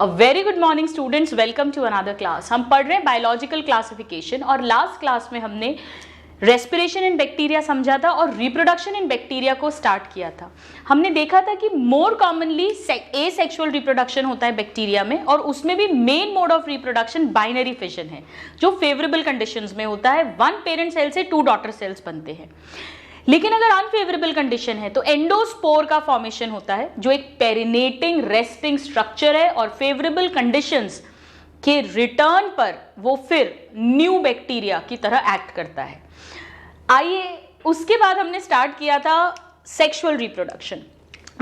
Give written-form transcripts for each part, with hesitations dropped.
A very good morning students, welcome to another class. हम पढ़ रहे हैं बायोलॉजिकल क्लासिफिकेशन और लास्ट क्लास में हमने रेस्पिरेशन इन बैक्टीरिया समझा था और रिप्रोडक्शन इन बैक्टीरिया को स्टार्ट किया था। हमने देखा था कि मोर कॉमनली एसेक्सुअल रिप्रोडक्शन होता है बैक्टीरिया में और उसमें भी main mode of reproduction binary fission है जो फेवरेबल कंडीशंस में होता है। वन पेरेंट सेल से टू डॉटर सेल्स बनते हैं। लेकिन अगर अनफेवरेबल कंडीशन है तो एंडोस्पोर का फॉर्मेशन होता है जो एक पेरिनेटिंग रेस्टिंग स्ट्रक्चर है और फेवरेबल कंडीशंस के रिटर्न पर वो फिर न्यू बैक्टीरिया की तरह एक्ट करता है। आइए, उसके बाद हमने स्टार्ट किया था सेक्सुअल रिप्रोडक्शन,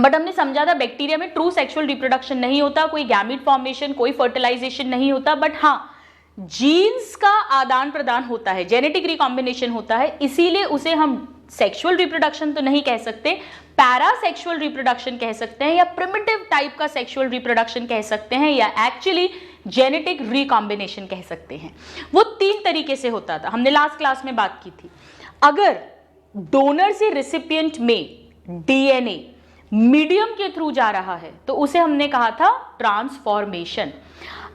बट हमने समझा था बैक्टीरिया में ट्रू सेक्सुअल रिप्रोडक्शन नहीं होता, कोई गैमीट फॉर्मेशन, कोई फर्टिलाइजेशन नहीं होता, बट हाँ जीन्स का आदान प्रदान होता है, जेनेटिक रिकॉम्बिनेशन होता है। इसीलिए उसे हम सेक्सुअल रिप्रोडक्शन तो नहीं कह सकते, पैरासेक्सुअल रिप्रोडक्शन कह सकते हैं या प्रिमिटिव टाइप का सेक्सुअल रिप्रोडक्शन कह सकते हैं या एक्चुअली जेनेटिक रिकॉम्बिनेशन कह सकते हैं। वो तीन तरीके से होता था, हमने लास्ट क्लास में बात की थी। अगर डोनर से रिसिपिएंट में डीएनए मीडियम के थ्रू जा रहा है तो उसे हमने कहा था ट्रांसफॉर्मेशन।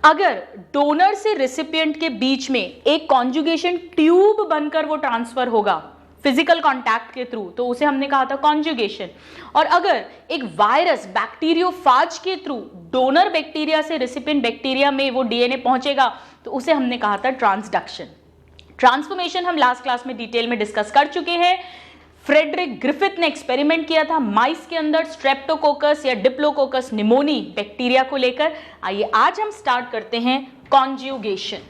अगर डोनर से रिसिपिएंट के बीच में एक कॉन्जुगेशन ट्यूब बनकर वो ट्रांसफर होगा फिजिकल कांटेक्ट के थ्रू तो उसे हमने कहा था कॉन्जुगेशन। और अगर एक वायरस बैक्टीरियोफाज के थ्रू डोनर बैक्टीरिया से रिसिपिएंट बैक्टीरिया में वो डीएनए पहुंचेगा तो उसे हमने कहा था ट्रांसडक्शन। ट्रांसफॉर्मेशन हम लास्ट क्लास में डिटेल में डिस्कस कर चुके हैं। फ्रेडरिक ग्रिफिथ ने एक्सपेरिमेंट किया था माइस के अंदर स्ट्रेप्टोकोकस या डिप्लोकोकस निमोनी बैक्टीरिया को लेकर। आइए आज हम स्टार्ट करते हैं कॉन्जुगेशन।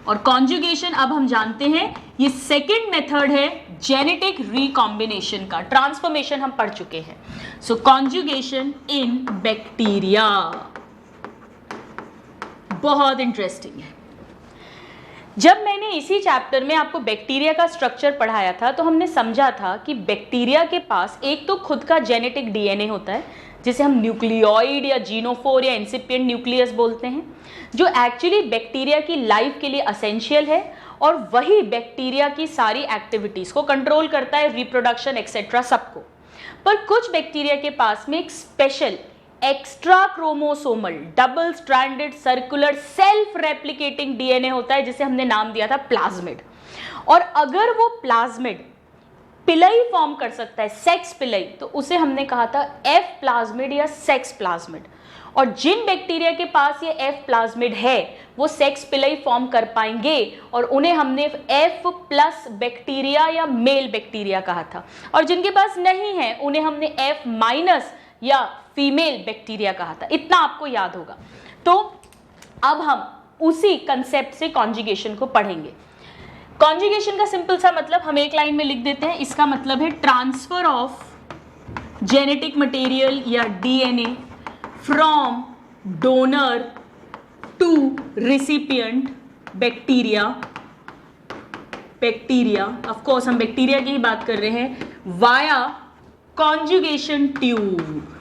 और कॉन्जुगेशन अब हम जानते हैं ये सेकेंड मेथड है जेनेटिक रिकॉम्बिनेशन का। ट्रांसफॉर्मेशन हम पढ़ चुके हैं। सो कॉन्जुगेशन इन बैक्टीरिया बहुत इंटरेस्टिंग है। जब मैंने इसी चैप्टर में आपको बैक्टीरिया का स्ट्रक्चर पढ़ाया था तो हमने समझा था कि बैक्टीरिया के पास एक तो खुद का जेनेटिक डीएनए होता है जिसे हम न्यूक्लियोइड या जीनोफोर या इंसिपिएंट न्यूक्लियस बोलते हैं, जो एक्चुअली बैक्टीरिया की लाइफ के लिए असेंशियल है और वही बैक्टीरिया की सारी एक्टिविटीज को कंट्रोल करता है, रिप्रोडक्शन एक्सेट्रा सबको। पर कुछ बैक्टीरिया के पास में एक special extra chromosomal double stranded circular self replicating DNA होता है जिसे हमने नाम दिया था प्लाज्मिड। और अगर वो प्लाज्मिड पिलई फॉर्म कर सकता है, सेक्स पिलई, तो उसे हमने कहा था एफ प्लाज्मिड या सेक्स प्लाज्मिड। और जिन बैक्टीरिया के पास ये एफ प्लाज्मिड है वो सेक्स पिलई फॉर्म कर पाएंगे और उन्हें हमने एफ प्लस बैक्टीरिया या मेल बैक्टीरिया कहा था। और जिनके पास नहीं है उन्हें हमने एफ माइनस या फीमेल बैक्टीरिया कहा था। इतना आपको याद होगा। तो अब हम उसी कंसेप्ट से कॉन्जुगेशन को पढ़ेंगे। कॉन्जुगेशन का सिंपल सा मतलब हम एक लाइन में लिख देते हैं। इसका मतलब है ट्रांसफर ऑफ जेनेटिक मटेरियल या DNA from donor to recipient bacteria. Of course हम बैक्टीरिया की ही बात कर रहे हैं। वाया कॉन्जुगेशन ट्यूब,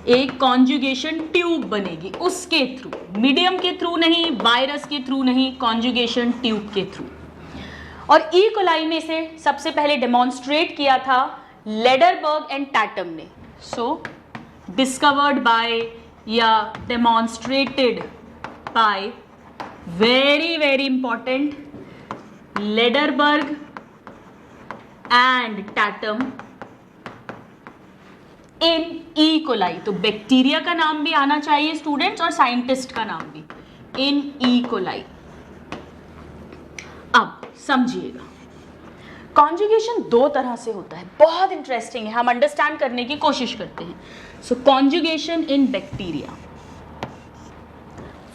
एक कॉन्जुगेशन ट्यूब बनेगी उसके थ्रू, मीडियम के थ्रू नहीं, वायरस के थ्रू नहीं, कॉन्जुगेशन ट्यूब के थ्रू। और ई कोलाई में से सबसे पहले डेमोन्स्ट्रेट किया था लेडरबर्ग एंड टैटम ने। सो डिस्कवर्ड बाय या demonstrated by very very important Lederberg and Tatum in E coli. तो बैक्टीरिया का नाम भी आना चाहिए स्टूडेंट्स और साइंटिस्ट का नाम भी, इन ई कोलाई। अब समझिएगा, कॉन्जुगेशन दो तरह से होता है, बहुत इंटरेस्टिंग है, हम अंडरस्टैंड करने की कोशिश करते हैं। So conjugation in bacteria.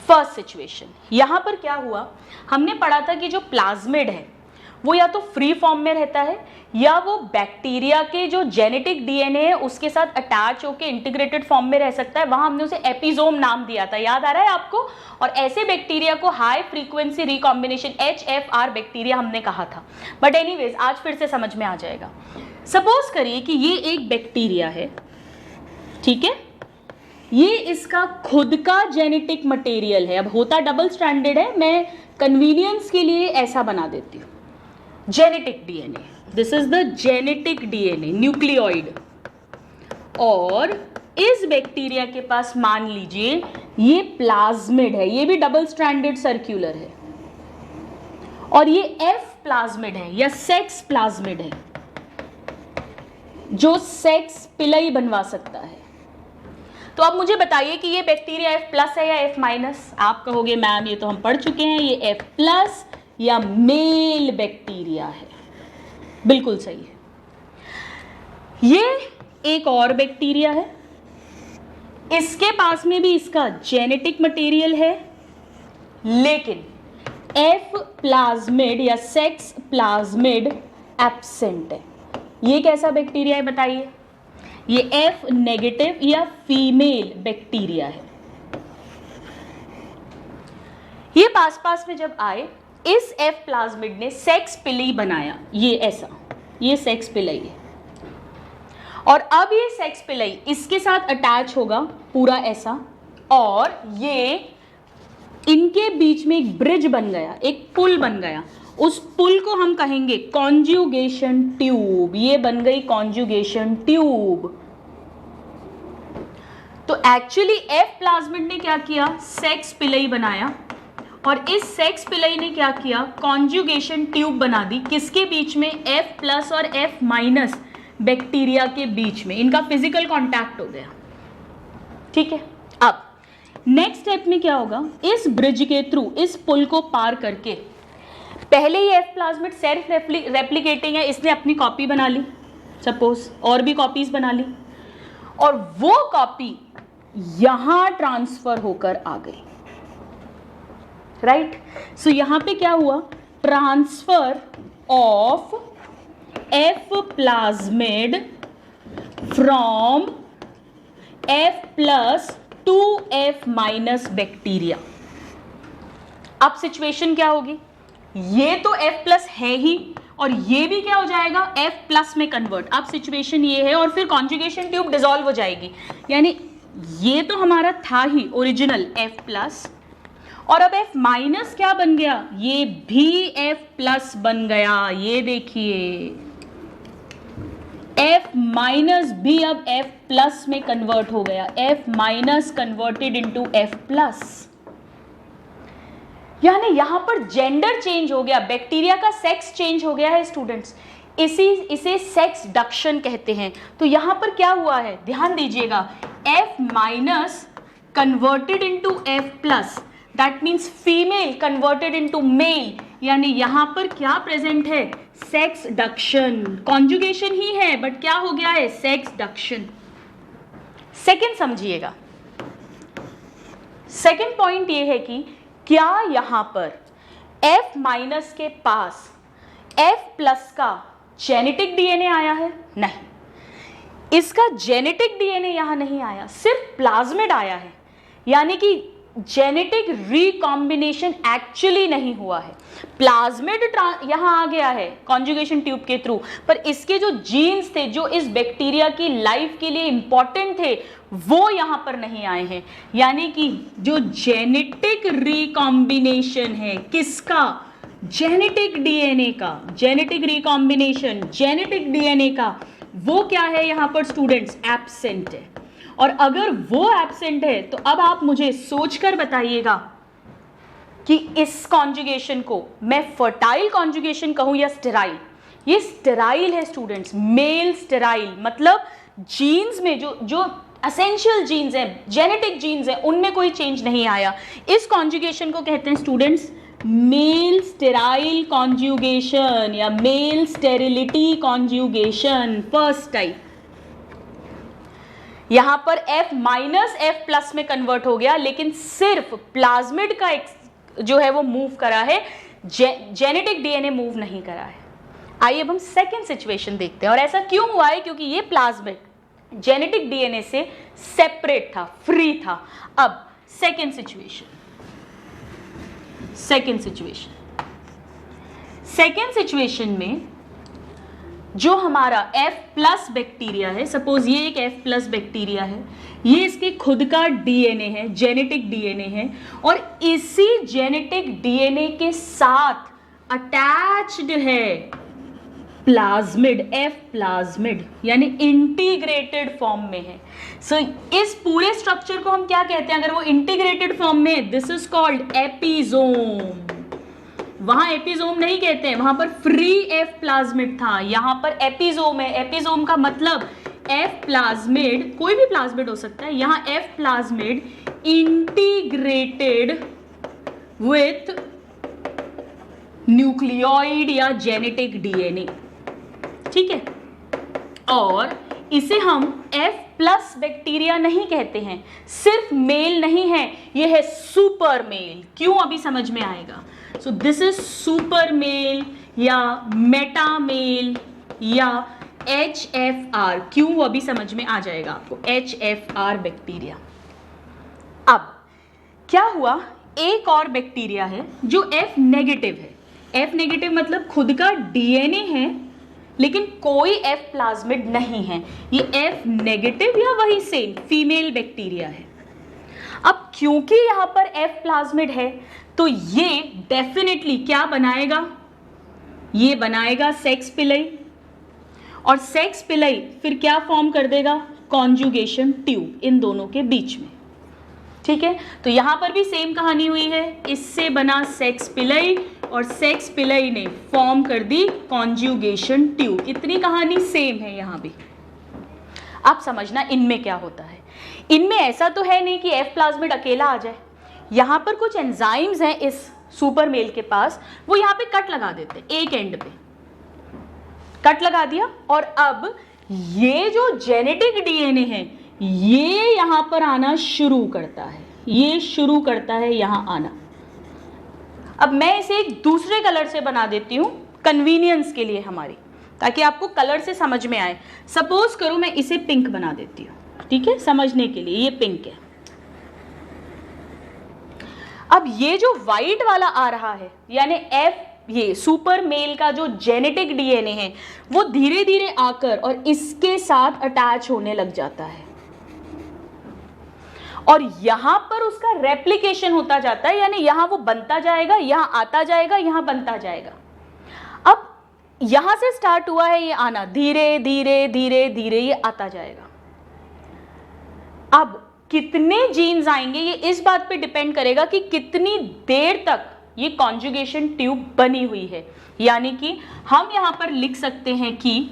First situation, यहां पर क्या हुआ, हमने पढ़ा था कि जो प्लाज्मिड है वो या तो फ्री फॉर्म में रहता है या वो बैक्टीरिया के जो जेनेटिक डीएनए है उसके साथ अटैच होकर इंटीग्रेटेड फॉर्म में रह सकता है। वहां हमने उसे एपिजोम नाम दिया था, याद आ रहा है आपको। और ऐसे बैक्टीरिया को high frequency recombination HFR bacteria हमने कहा था। बट एनीवेज आज फिर से समझ में आ जाएगा। सपोज करिए कि ये एक बैक्टीरिया है, ठीक है, ये इसका खुद का जेनेटिक मटेरियल है। अब होता डबल स्ट्रैंडेड है, मैं कन्वीनियंस के लिए ऐसा बना देती हूँ। Genetic DNA, this is the genetic DNA nucleoid, और इस बैक्टीरिया के पास मान लीजिए ये प्लाज्मिड है, ये भी डबल स्ट्रैंडेड सर्क्यूलर है, और ये एफ प्लाज्मिड है या सेक्स प्लाज्मिड है जो सेक्स पिलई बनवा सकता है। तो अब मुझे बताइए कि ये बैक्टीरिया एफ प्लस है या एफ माइनस। आप कहोगे मैम ये तो हम पढ़ चुके हैं, ये एफ प्लस या मेल बैक्टीरिया है। बिल्कुल सही है। ये एक और बैक्टीरिया है, इसके पास में भी इसका जेनेटिक मटेरियल है, लेकिन एफ प्लाज्मिड या सेक्स प्लाज्मिड एब्सेंट है। ये कैसा बैक्टीरिया है बताइए? ये एफ नेगेटिव या फीमेल बैक्टीरिया है। ये पास पास में जब आए, इस एफ प्लाज्मिड ने सेक्स पिलई बनाया, ये ऐसा, ये सेक्स पिलई है, और अब ये सेक्स पिलई इसके साथ अटैच होगा पूरा ऐसा, और ये इनके बीच में एक ब्रिज बन गया, एक पुल बन गया। उस पुल को हम कहेंगे कॉन्जुगेशन ट्यूब। ये बन गई कॉन्जुगेशन ट्यूब। तो एक्चुअली एफ प्लाज्मिड ने क्या किया? सेक्स पिलई बनाया, और इस सेक्स पिलई ने क्या किया? कॉन्जुगेशन ट्यूब बना दी। किसके बीच में? एफ प्लस और एफ माइनस बैक्टीरिया के बीच में। इनका फिजिकल कांटेक्ट हो गया। ठीक है, अब नेक्स्ट स्टेप में क्या होगा? इस ब्रिज के थ्रू, इस पुल को पार करके, पहले ये एफ प्लाज्मिड सेल्फ रेप्लिकेटिंग है, इसने अपनी कॉपी बना ली, सपोज और भी कॉपीज बना ली, और वो कॉपी यहां ट्रांसफर होकर आ गई। राइट? सो यहां पे क्या हुआ? Transfer of F plasmid from F plus two F minus bacteria. अब सिचुएशन क्या होगी? ये तो F प्लस है ही, और ये भी क्या हो जाएगा? F प्लस में कन्वर्ट। अब सिचुएशन ये है, और फिर कॉन्जुगेशन ट्यूब डिसॉल्व हो जाएगी, यानी ये तो हमारा था ही ओरिजिनल F प्लस, और अब F माइनस क्या बन गया? ये भी F प्लस बन गया। ये देखिए, F माइनस भी अब F प्लस में कन्वर्ट हो गया। F minus converted into F plus, यानी यहां पर जेंडर चेंज हो गया, बैक्टीरिया का सेक्स चेंज हो गया है स्टूडेंट्स। इसे सेक्स डक्शन कहते हैं। तो यहां पर क्या हुआ है? ध्यान दीजिएगा, F minus converted into F plus, that means female converted into male, यानी यहां पर क्या प्रेजेंट है? सेक्स डक्शन। कॉन्जुगेशन ही है, बट क्या हो गया है? सेक्स डक्शन। सेकेंड समझिएगा, सेकेंड पॉइंट ये है कि क्या यहां पर F माइनस के पास F प्लस का जेनेटिक डीएनए आया है? नहीं, इसका जेनेटिक डीएनए यहां नहीं आया, सिर्फ प्लाज्मिड आया है, यानी कि जेनेटिक रिकॉम्बिनेशन एक्चुअली नहीं हुआ है। प्लाज्मिड यहां आ गया है कॉन्जुगेशन ट्यूब के थ्रू, पर इसके जो जीन्स थे, जो इस बैक्टीरिया की लाइफ के लिए इंपॉर्टेंट थे, वो यहां पर नहीं आए हैं। यानी कि जो जेनेटिक रिकॉम्बिनेशन है, किसका? जेनेटिक डीएनए का। जेनेटिक रिकॉम्बिनेशन जेनेटिक डीएनए का, वो क्या है यहां पर स्टूडेंट्स? एब्सेंट है। और अगर वो एब्सेंट है, तो अब आप मुझे सोचकर बताइएगा कि इस कॉन्जुगेशन को मैं फर्टाइल कॉन्जुगेशन कहूं या स्टेराइल? ये स्टेराइल है स्टूडेंट्स, मेल स्टेराइल, मतलब जीन्स में जो एसेंशियल जीन्स हैं, जेनेटिक जीन्स हैं, उनमें कोई चेंज नहीं आया। इस कॉन्जुगेशन को कहते हैं स्टूडेंट्स मेल स्टेराइल कॉन्जुगेशन या male sterility conjugation, first type. यहां पर F माइनस F प्लस में कन्वर्ट हो गया, लेकिन सिर्फ प्लाज्मिड का जो है वो मूव करा है, जेनेटिक डीएनए मूव नहीं करा है। आइए अब हम सेकेंड सिचुएशन देखते हैं। और ऐसा क्यों हुआ है? क्योंकि ये प्लाज्मिड जेनेटिक डीएनए से सेपरेट था, फ्री था। अब सेकेंड सिचुएशन, सेकेंड सिचुएशन में जो हमारा F प्लस बैक्टीरिया है, सपोज ये एक F प्लस बैक्टीरिया है, ये इसके खुद का डीएनए है, जेनेटिक डीएनए है, और इसी जेनेटिक डीएनए के साथ अटैच्ड है प्लाज्मिड, एफ प्लाज्मिड यानी इंटीग्रेटेड फॉर्म में है। सो इस पूरे स्ट्रक्चर को हम क्या कहते हैं? अगर वो इंटीग्रेटेड फॉर्म में है, दिस इज कॉल्ड एपिजोम। वहां एपिजोम नहीं कहते हैं, वहां पर फ्री एफ प्लाज्मिड था, यहां पर एपिजोम है। एपिजोम का मतलब एफ प्लाज्मिड, कोई भी प्लाज्मिड हो सकता है, यहां F plasmid integrated with nucleoid या जेनेटिक डीएनए, ठीक है। और इसे हम एफ प्लस बैक्टीरिया नहीं कहते हैं। सिर्फ मेल नहीं है, ये है सुपर मेल। क्यों? अभी समझ में आएगा। So this is super male या मेटा मेल या HFR। क्यों? वो अभी समझ में आ जाएगा आपको। HFR bacteria. अब क्या हुआ, एक और बैक्टीरिया है जो F नेगेटिव है। F नेगेटिव मतलब खुद का डीएनए है लेकिन कोई F प्लाज्मिड नहीं है। ये F नेगेटिव या वही सेम फीमेल बैक्टीरिया है। अब क्योंकि यहां पर F प्लाज्मिड है तो ये डेफिनेटली क्या बनाएगा? ये बनाएगा सेक्स पिलई, और सेक्स पिलई फिर क्या फॉर्म कर देगा? कॉन्जुगेशन ट्यूब इन दोनों के बीच में, ठीक है। तो यहां पर भी सेम कहानी हुई है, इससे बना सेक्स पिलई और सेक्स पिलई ने फॉर्म कर दी कॉन्जुगेशन ट्यूब। इतनी कहानी सेम है यहां भी। आप समझना इनमें क्या होता है। इनमें ऐसा तो है नहीं कि एफ प्लाज्मिड अकेला आ जाए, यहां पर कुछ एंजाइम्स हैं इस सुपर मेल के पास, वो यहां पे कट लगा देते हैं, एक एंड पे कट लगा दिया, और अब ये जो जेनेटिक डीएनए है ये यहां पर आना शुरू करता है, ये शुरू करता है यहां आना। अब मैं इसे एक दूसरे कलर से बना देती हूं कन्वीनियंस के लिए हमारी, ताकि आपको कलर से समझ में आए। सपोज करो मैं इसे पिंक बना देती हूं, ठीक है, समझने के लिए। ये पिंक है। अब ये जो व्हाइट वाला आ रहा है यानी एफ, ये सुपर मेल का जो जेनेटिक डीएनए है वो धीरे धीरे आकर और इसके साथ अटैच होने लग जाता है, और यहां पर उसका रेप्लिकेशन होता जाता है, यानी यहां वो बनता जाएगा, यहां आता जाएगा, यहां बनता जाएगा। अब यहां से स्टार्ट हुआ है ये आना, धीरे धीरे धीरे धीरे ये आता जाएगा। अब कितने जीन्स आएंगे ये इस बात पे डिपेंड करेगा कि कितनी देर तक ये कॉन्जुगेशन ट्यूब बनी हुई है। यानी कि हम यहां पर लिख सकते हैं कि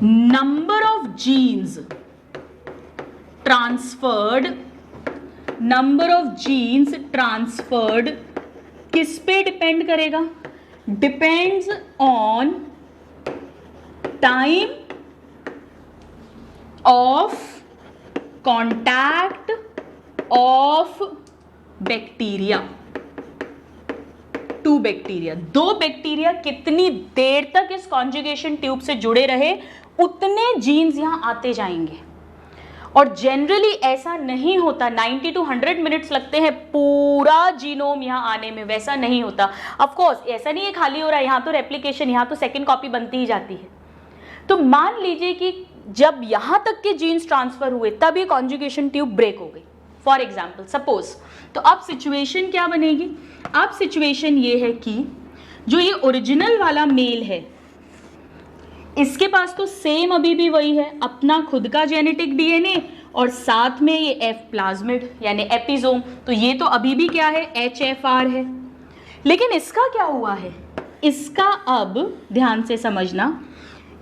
नंबर ऑफ जीन्स ट्रांसफर्ड किस पे डिपेंड करेगा? Depends on time of contact of bacteria to bacteria. दो बैक्टीरिया कितनी देर तक इस कॉन्जुगेशन ट्यूब से जुड़े रहे उतने जीन्स यहां आते जाएंगे। और जनरली ऐसा नहीं होता, 90 to 100 मिनट्स लगते हैं पूरा जीनोम यहां आने में, वैसा नहीं होता। ऑफ कोर्स ऐसा नहीं है खाली हो रहा है, यहां तो रेप्लिकेशन, यहां तो सेकंड कॉपी बनती ही जाती है। तो मान लीजिए कि जब यहां तक के जीन्स ट्रांसफर हुए तब ये कॉन्जुगेशन ट्यूब ब्रेक हो गई, फॉर एग्जाम्पल सपोज। तो अब सिचुएशन क्या बनेगी? अब सिचुएशन ये है कि जो ये ओरिजिनल वाला मेल है इसके पास तो सेम अभी भी वही है, अपना खुद का जेनेटिक डीएनए और साथ में ये एफ प्लाज्मिड यानी एपिजोम। तो ये तो अभी भी क्या है? HFR है। लेकिन इसका क्या हुआ है? इसका अब ध्यान से समझना,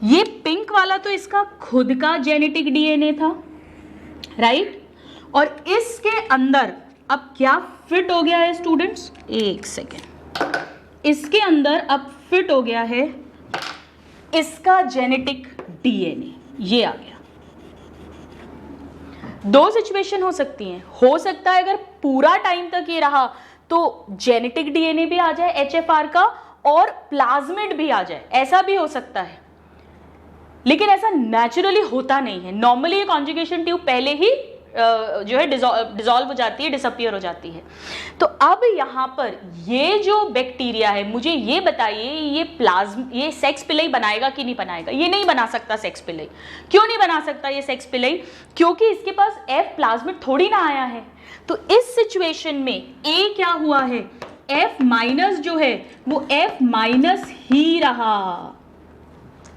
ये पिंक वाला तो इसका खुद का जेनेटिक डीएनए था, राइट? और इसके अंदर अब क्या फिट हो गया है स्टूडेंट्स? एक सेकेंड, इसके अंदर अब फिट हो गया है इसका जेनेटिक डीएनए, ये आ गया। दो सिचुएशन हो सकती हैं, हो सकता है अगर पूरा टाइम तक ये रहा तो जेनेटिक डीएनए भी आ जाए HFR का और प्लाज्मिड भी आ जाए, ऐसा भी हो सकता है। लेकिन ऐसा नेचुरली होता नहीं है। नॉर्मली ये कॉन्जुगेशन ट्यूब पहले ही जो है डिसॉल्व हो जाती है, डिसअपियर हो जाती है। तो अब यहाँ पर ये जो बैक्टीरिया है, मुझे ये बताइए ये सेक्स पिलई बनाएगा कि नहीं बनाएगा? ये नहीं बना सकता सेक्स पिलई। क्यों नहीं बना सकता ये सेक्स पिलई? क्योंकि इसके पास एफ प्लाज्मिड थोड़ी ना आया है। तो इस सिचुएशन में ए क्या हुआ है? एफ माइनस जो है वो एफ माइनस ही रहा।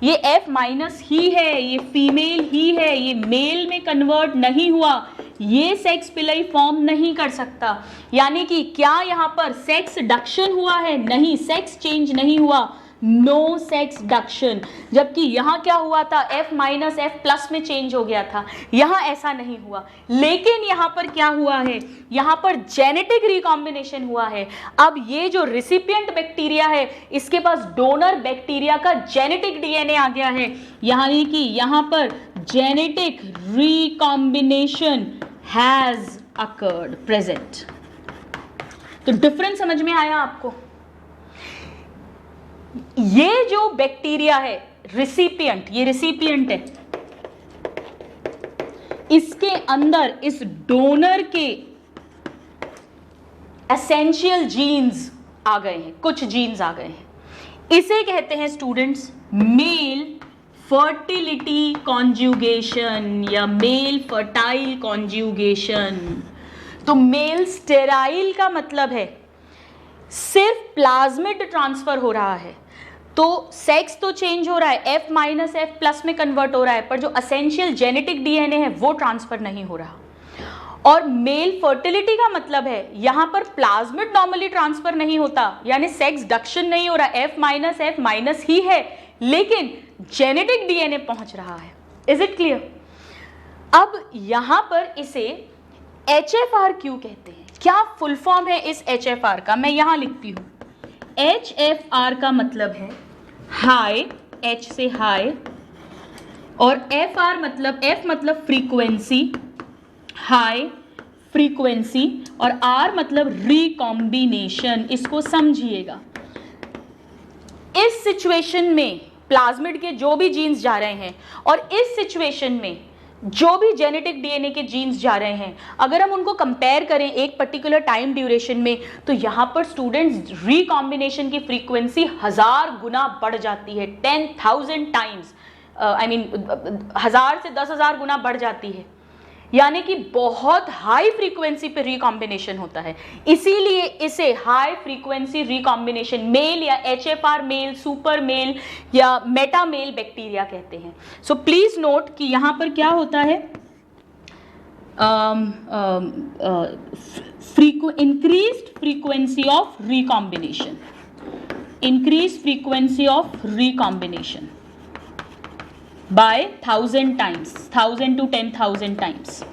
ये F माइनस ही है, ये फीमेल ही है, ये मेल में कन्वर्ट नहीं हुआ, ये सेक्स पिलई फॉर्म नहीं कर सकता। यानी कि क्या यहाँ पर सेक्स डक्शन हुआ है? नहीं, सेक्स चेंज नहीं हुआ, नो सेक्स डक्शन। जबकि यहाँ क्या हुआ था? F माइनस F प्लस में चेंज हो गया था, यहाँ ऐसा नहीं हुआ। लेकिन यहाँ पर क्या हुआ है? यहाँ पर जेनेटिक रिकॉम्बिनेशन हुआ है। अब ये जो रिसिपिएंट बैक्टीरिया है, इसके पास डोनर बैक्टीरिया का जेनेटिक डीएनए आ गया है, यानी कि यहाँ पर genetic recombination has occurred present. तो डिफरेंस समझ में आया आपको? ये जो बैक्टीरिया है रिसिपिएंट, ये रिसिपिएंट है, इसके अंदर इस डोनर के एसेंशियल जीन्स आ गए हैं, कुछ जीन्स आ गए हैं। इसे कहते हैं स्टूडेंट्स मेल फर्टिलिटी कॉन्जुगेशन या मेल फर्टाइल कॉन्जुगेशन। तो मेल स्टेराइल का मतलब है सिर्फ प्लाज्मिड ट्रांसफर हो रहा है, तो सेक्स तो चेंज हो रहा है, F माइनस F प्लस में कन्वर्ट हो रहा है, पर जो असेंशियल जेनेटिक डीएनए है वो ट्रांसफर नहीं हो रहा। और मेल फर्टिलिटी का मतलब है यहां पर प्लाज्मिड नॉर्मली ट्रांसफर नहीं होता, यानी सेक्स डक्शन नहीं हो रहा, F माइनस ही है, लेकिन जेनेटिक डीएनए पहुंच रहा है। Is it clear? अब यहां पर इसे HFR क्यों कहते हैं? क्या फुल फॉर्म है इस HFR का? मैं यहां लिखती हूं। HFR का मतलब है हाई, H से हाई, और FR मतलब F मतलब फ्रीक्वेंसी, हाई फ्रीक्वेंसी, और R मतलब रिकॉम्बिनेशन। इसको समझिएगा। इस सिचुएशन में प्लाज्मिड के जो भी जीन्स जा रहे हैं और इस सिचुएशन में जो भी जेनेटिक डीएनए के जीन्स जा रहे हैं, अगर हम उनको कंपेयर करें एक पर्टिकुलर टाइम ड्यूरेशन में, तो यहाँ पर स्टूडेंट्स रिकॉम्बिनेशन की फ्रीक्वेंसी 1000 गुना बढ़ जाती है, 10,000 टाइम्स, आई मीन 1000 से 10,000 गुना बढ़ जाती है। यानी कि बहुत हाई फ्रीक्वेंसी पे रिकॉम्बिनेशन होता है, इसीलिए इसे हाई फ्रीक्वेंसी रिकॉम्बिनेशन मेल या HFR मेल, सुपर मेल या मेटा मेल बैक्टीरिया कहते हैं। सो प्लीज नोट कि यहां पर क्या होता है, increased frequency of recombination, increase frequency of recombination by 1000 times, 1000 to 10,000 times.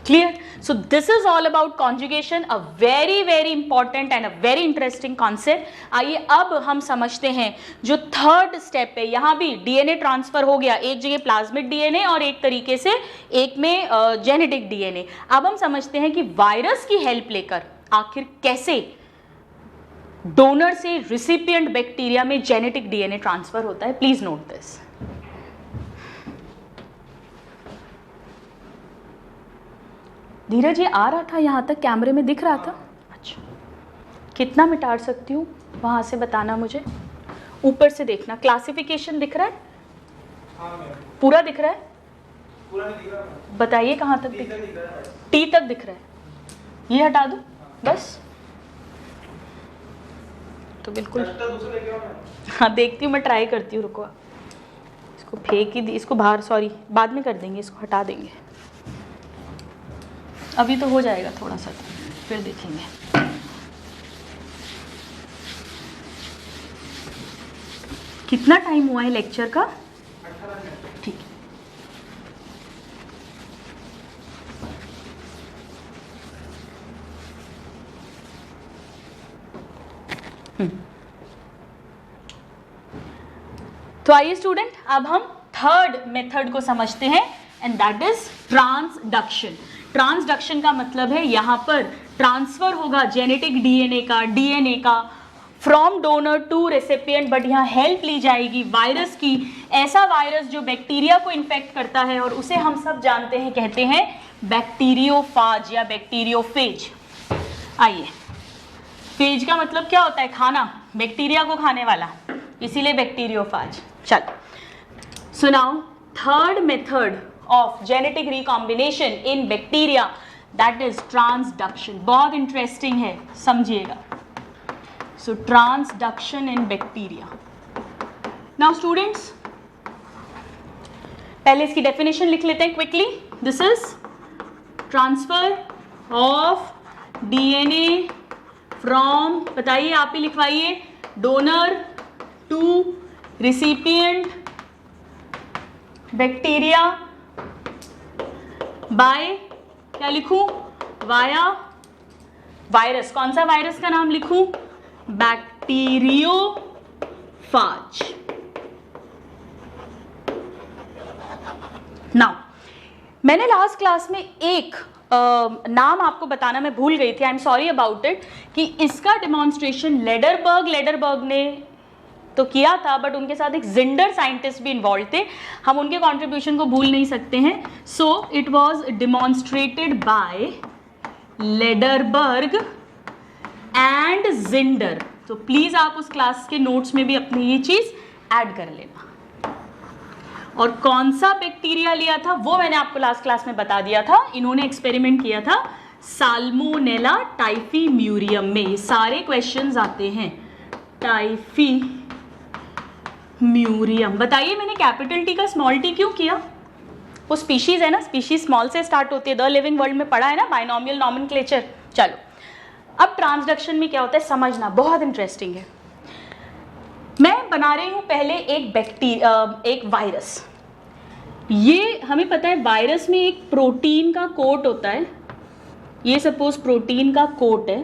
Clear? So this is all about conjugation, a very important and a very interesting concept. आइए अब हम समझते हैं जो थर्ड स्टेप है। यहाँ भी डीएनए ट्रांसफर हो गया, एक जगह प्लाज्मिड डीएनए और एक तरीके से एक में जेनेटिक डीएनए। अब हम समझते हैं कि वायरस की हेल्प लेकर आखिर कैसे डोनर से रिसिपिएंट बैक्टीरिया में जेनेटिक डीएनए ट्रांसफर होता है। Please note this. धीरज, ये आ रहा था यहां तक, कैमरे में दिख रहा था? अच्छा, कितना मिटा सकती हूँ वहां से बताना मुझे। ऊपर से देखना, क्लासिफिकेशन दिख रहा है? पूरा दिख रहा है? पूरा नहीं दिख रहा। बताइए कहाँ तक दिख रहा है? टी तक दिख रहा है। ये हटा दो बस। तो बिल्कुल हाँ, देखती हूँ मैं, ट्राई करती हूँ। रुको, इसको फेंक ही दी, इसको बाहर, सॉरी बाद में कर देंगे, इसको हटा देंगे। अभी तो हो जाएगा थोड़ा सा, फिर देखेंगे। कितना टाइम हुआ है लेक्चर का? 18 मिनट। ठीक है। तो आइए स्टूडेंट, अब हम थर्ड मेथड को समझते हैं, and that is transduction. Transduction का मतलब है यहां पर ट्रांसफर होगा जेनेटिक डीएनए का from donor to recipient, but यहाँ हेल्प ली जाएगी वायरस की। ऐसा वायरस जो बैक्टीरिया को इन्फेक्ट करता है और उसे हम सब जानते हैं, कहते हैं बैक्टीरियोफाज या बैक्टीरियोफेज। आइए, फेज का मतलब क्या होता है? खाना, बैक्टीरिया को खाने वाला, इसीलिए बैक्टीरियोफाज। चलो, so now third method of genetic recombination in bacteria, that is transduction. बहुत इंटरेस्टिंग है, समझिएगा। So transduction in bacteria. Now students, पहले इसकी डेफिनेशन लिख लेते हैं quickly. This is transfer of DNA from, बताइए आप ही लिखवाइए, donor to recipient bacteria by, क्या लिखूं, वाया वायरस. कौन सा वायरस का नाम लिखूं, बैक्टीरियोफाज. नाउ मैंने लास्ट क्लास में एक नाम आपको बताना मैं भूल गई थी, I am sorry about it, कि इसका डेमोन्स्ट्रेशन लेडरबर्ग ने तो किया था, बट उनके साथ एक जिंडर साइंटिस्ट भी इन्वॉल्व थे. हम उनके कंट्रीब्यूशन को भूल नहीं सकते हैं. So it was demonstrated by Lederberg and Zinder. तो प्लीज आप उस क्लास के नोट्स में भी अपनी ये चीज ऐड कर लेना. और कौन सा बैक्टीरिया लिया था वो मैंने आपको लास्ट क्लास में बता दिया था. इन्होंने एक्सपेरिमेंट किया था साल्मोनेला टाइफीम्यूरियम में. ये सारे क्वेश्चंस आते हैं. टाइफीम्यूरियम, बताइए मैंने कैपिटल टी का स्मॉल टी क्यों किया? वो स्पीशीज है ना, स्पीशीज स्मॉल से स्टार्ट होती है. द लिविंग वर्ल्ड में पढ़ा है ना, बाइनोमियल नॉमेनक्लेचर. चलो अब ट्रांसडक्शन में क्या होता है समझना, बहुत इंटरेस्टिंग है. मैं बना रही हूं पहले एक वायरस. ये हमें पता है वायरस में एक प्रोटीन का कोट होता है. ये सपोज प्रोटीन का कोट है,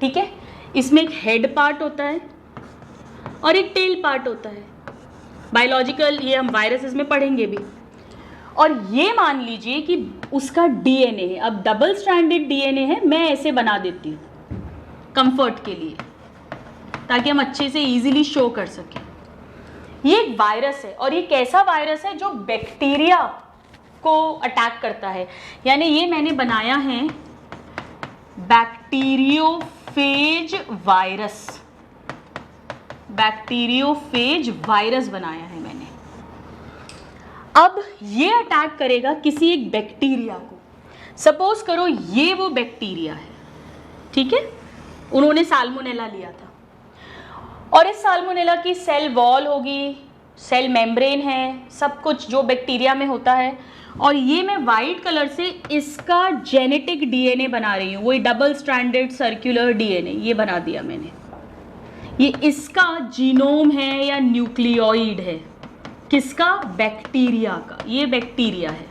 ठीक है. इसमें एक हेड पार्ट होता है और एक टेल पार्ट होता है. बायोलॉजिकल ये हम वायरसेस में पढ़ेंगे भी. और ये मान लीजिए कि उसका डीएनए है. अब डबल स्ट्रैंडेड डीएनए है, मैं ऐसे बना देती हूँ कंफर्ट के लिए, ताकि हम अच्छे से इजीली शो कर सकें. ये एक वायरस है, और ये कैसा वायरस है जो बैक्टीरिया को अटैक करता है. यानी ये मैंने बनाया है बैक्टीरियोफेज वायरस. बैक्टीरियोफेज वायरस बनाया है मैंने. अब ये अटैक करेगा किसी एक बैक्टीरिया को. सपोज करो ये वो बैक्टीरिया है, ठीक है. उन्होंने साल्मोनेला लिया था, और इस साल्मोनेला की सेल वॉल होगी, सेल मेम्ब्रेन है, सब कुछ जो बैक्टीरिया में होता है. और ये मैं वाइट कलर से इसका जेनेटिक डीएनए बना रही हूँ. वही डबल स्ट्रैंडेड सर्कुलर डीएनए ये बना दिया मैंने. ये इसका जीनोम है या न्यूक्लियोइड है, किसका, बैक्टीरिया का. ये बैक्टीरिया है.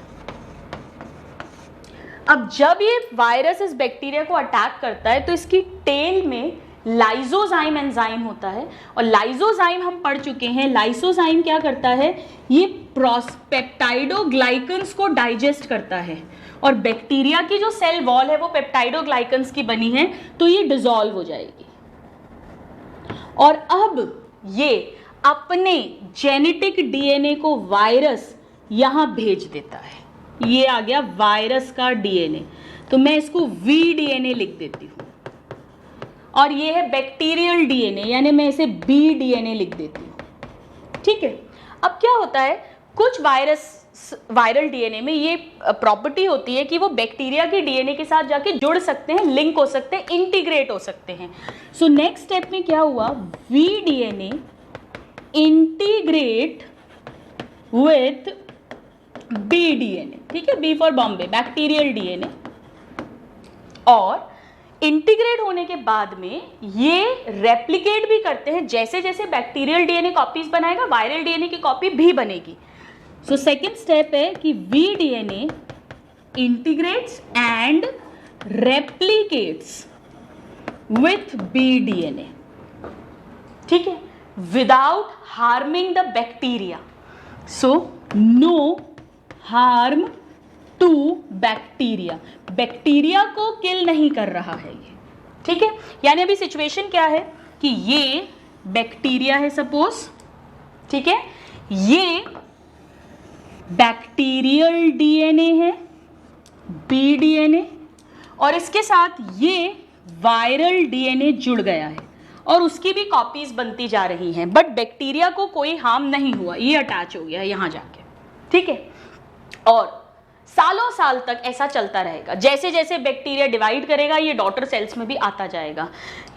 अब जब ये वायरस इस बैक्टीरिया को अटैक करता है तो इसकी टेल में लाइसोजाइम एंजाइम होता है. और लाइसोजाइम हम पढ़ चुके हैं. लाइसोजाइम क्या करता है, ये पेप्टाइडोग्लाइकन्स को डाइजेस्ट करता है. और बैक्टीरिया की जो सेल वॉल है वो पेप्टाइडोग्लाइकन्स की बनी है, तो ये डिसॉल्व हो जाएगी. और अब ये अपने जेनेटिक डीएनए को वायरस यहां भेज देता है. ये आ गया वायरस का डीएनए. तो मैं इसको वीडीएनए लिख देती हूं. और ये है बैक्टीरियल डीएनए, यानी मैं इसे बीडीएनए लिख देती हूँ, ठीक है. अब क्या होता है, कुछ वायरल डीएनए में ये प्रॉपर्टी होती है कि वो बैक्टीरिया के डीएनए के साथ जाके जुड़ सकते हैं, लिंक हो सकते हैं, इंटीग्रेट हो सकते हैं. सो नेक्स्ट स्टेप में क्या हुआ, वीडीएनए इंटीग्रेट विथ बीडीएनए, ठीक है. B for Bombay, bacterial DNA. और इंटीग्रेट होने के बाद में ये रेप्लिकेट भी करते हैं. जैसे जैसे बैक्टीरियल डीएनए कॉपीज बनाएगा, वायरल डीएनए की कॉपी भी बनेगी. सो सेकेंड स्टेप है कि V DNA integrates and replicates with B DNA, ठीक है, without harming the bacteria. So no harm to bacteria. Bacteria को किल नहीं कर रहा है ये, ठीक है. यानी अभी सिचुएशन क्या है कि ये बैक्टीरिया है सपोज, ठीक है. ये बैक्टीरियल डीएनए है, बीडीएनए, और इसके साथ ये वायरल डीएनए जुड़ गया है और उसकी भी कॉपीज बनती जा रही हैं. बट बैक्टीरिया को कोई हार्म नहीं हुआ, ये अटैच हो गया यहां जाके, ठीक है. और सालों साल तक ऐसा चलता रहेगा। जैसे जैसे बैक्टीरिया डिवाइड करेगा ये डॉटर सेल्स में भी आता जाएगा।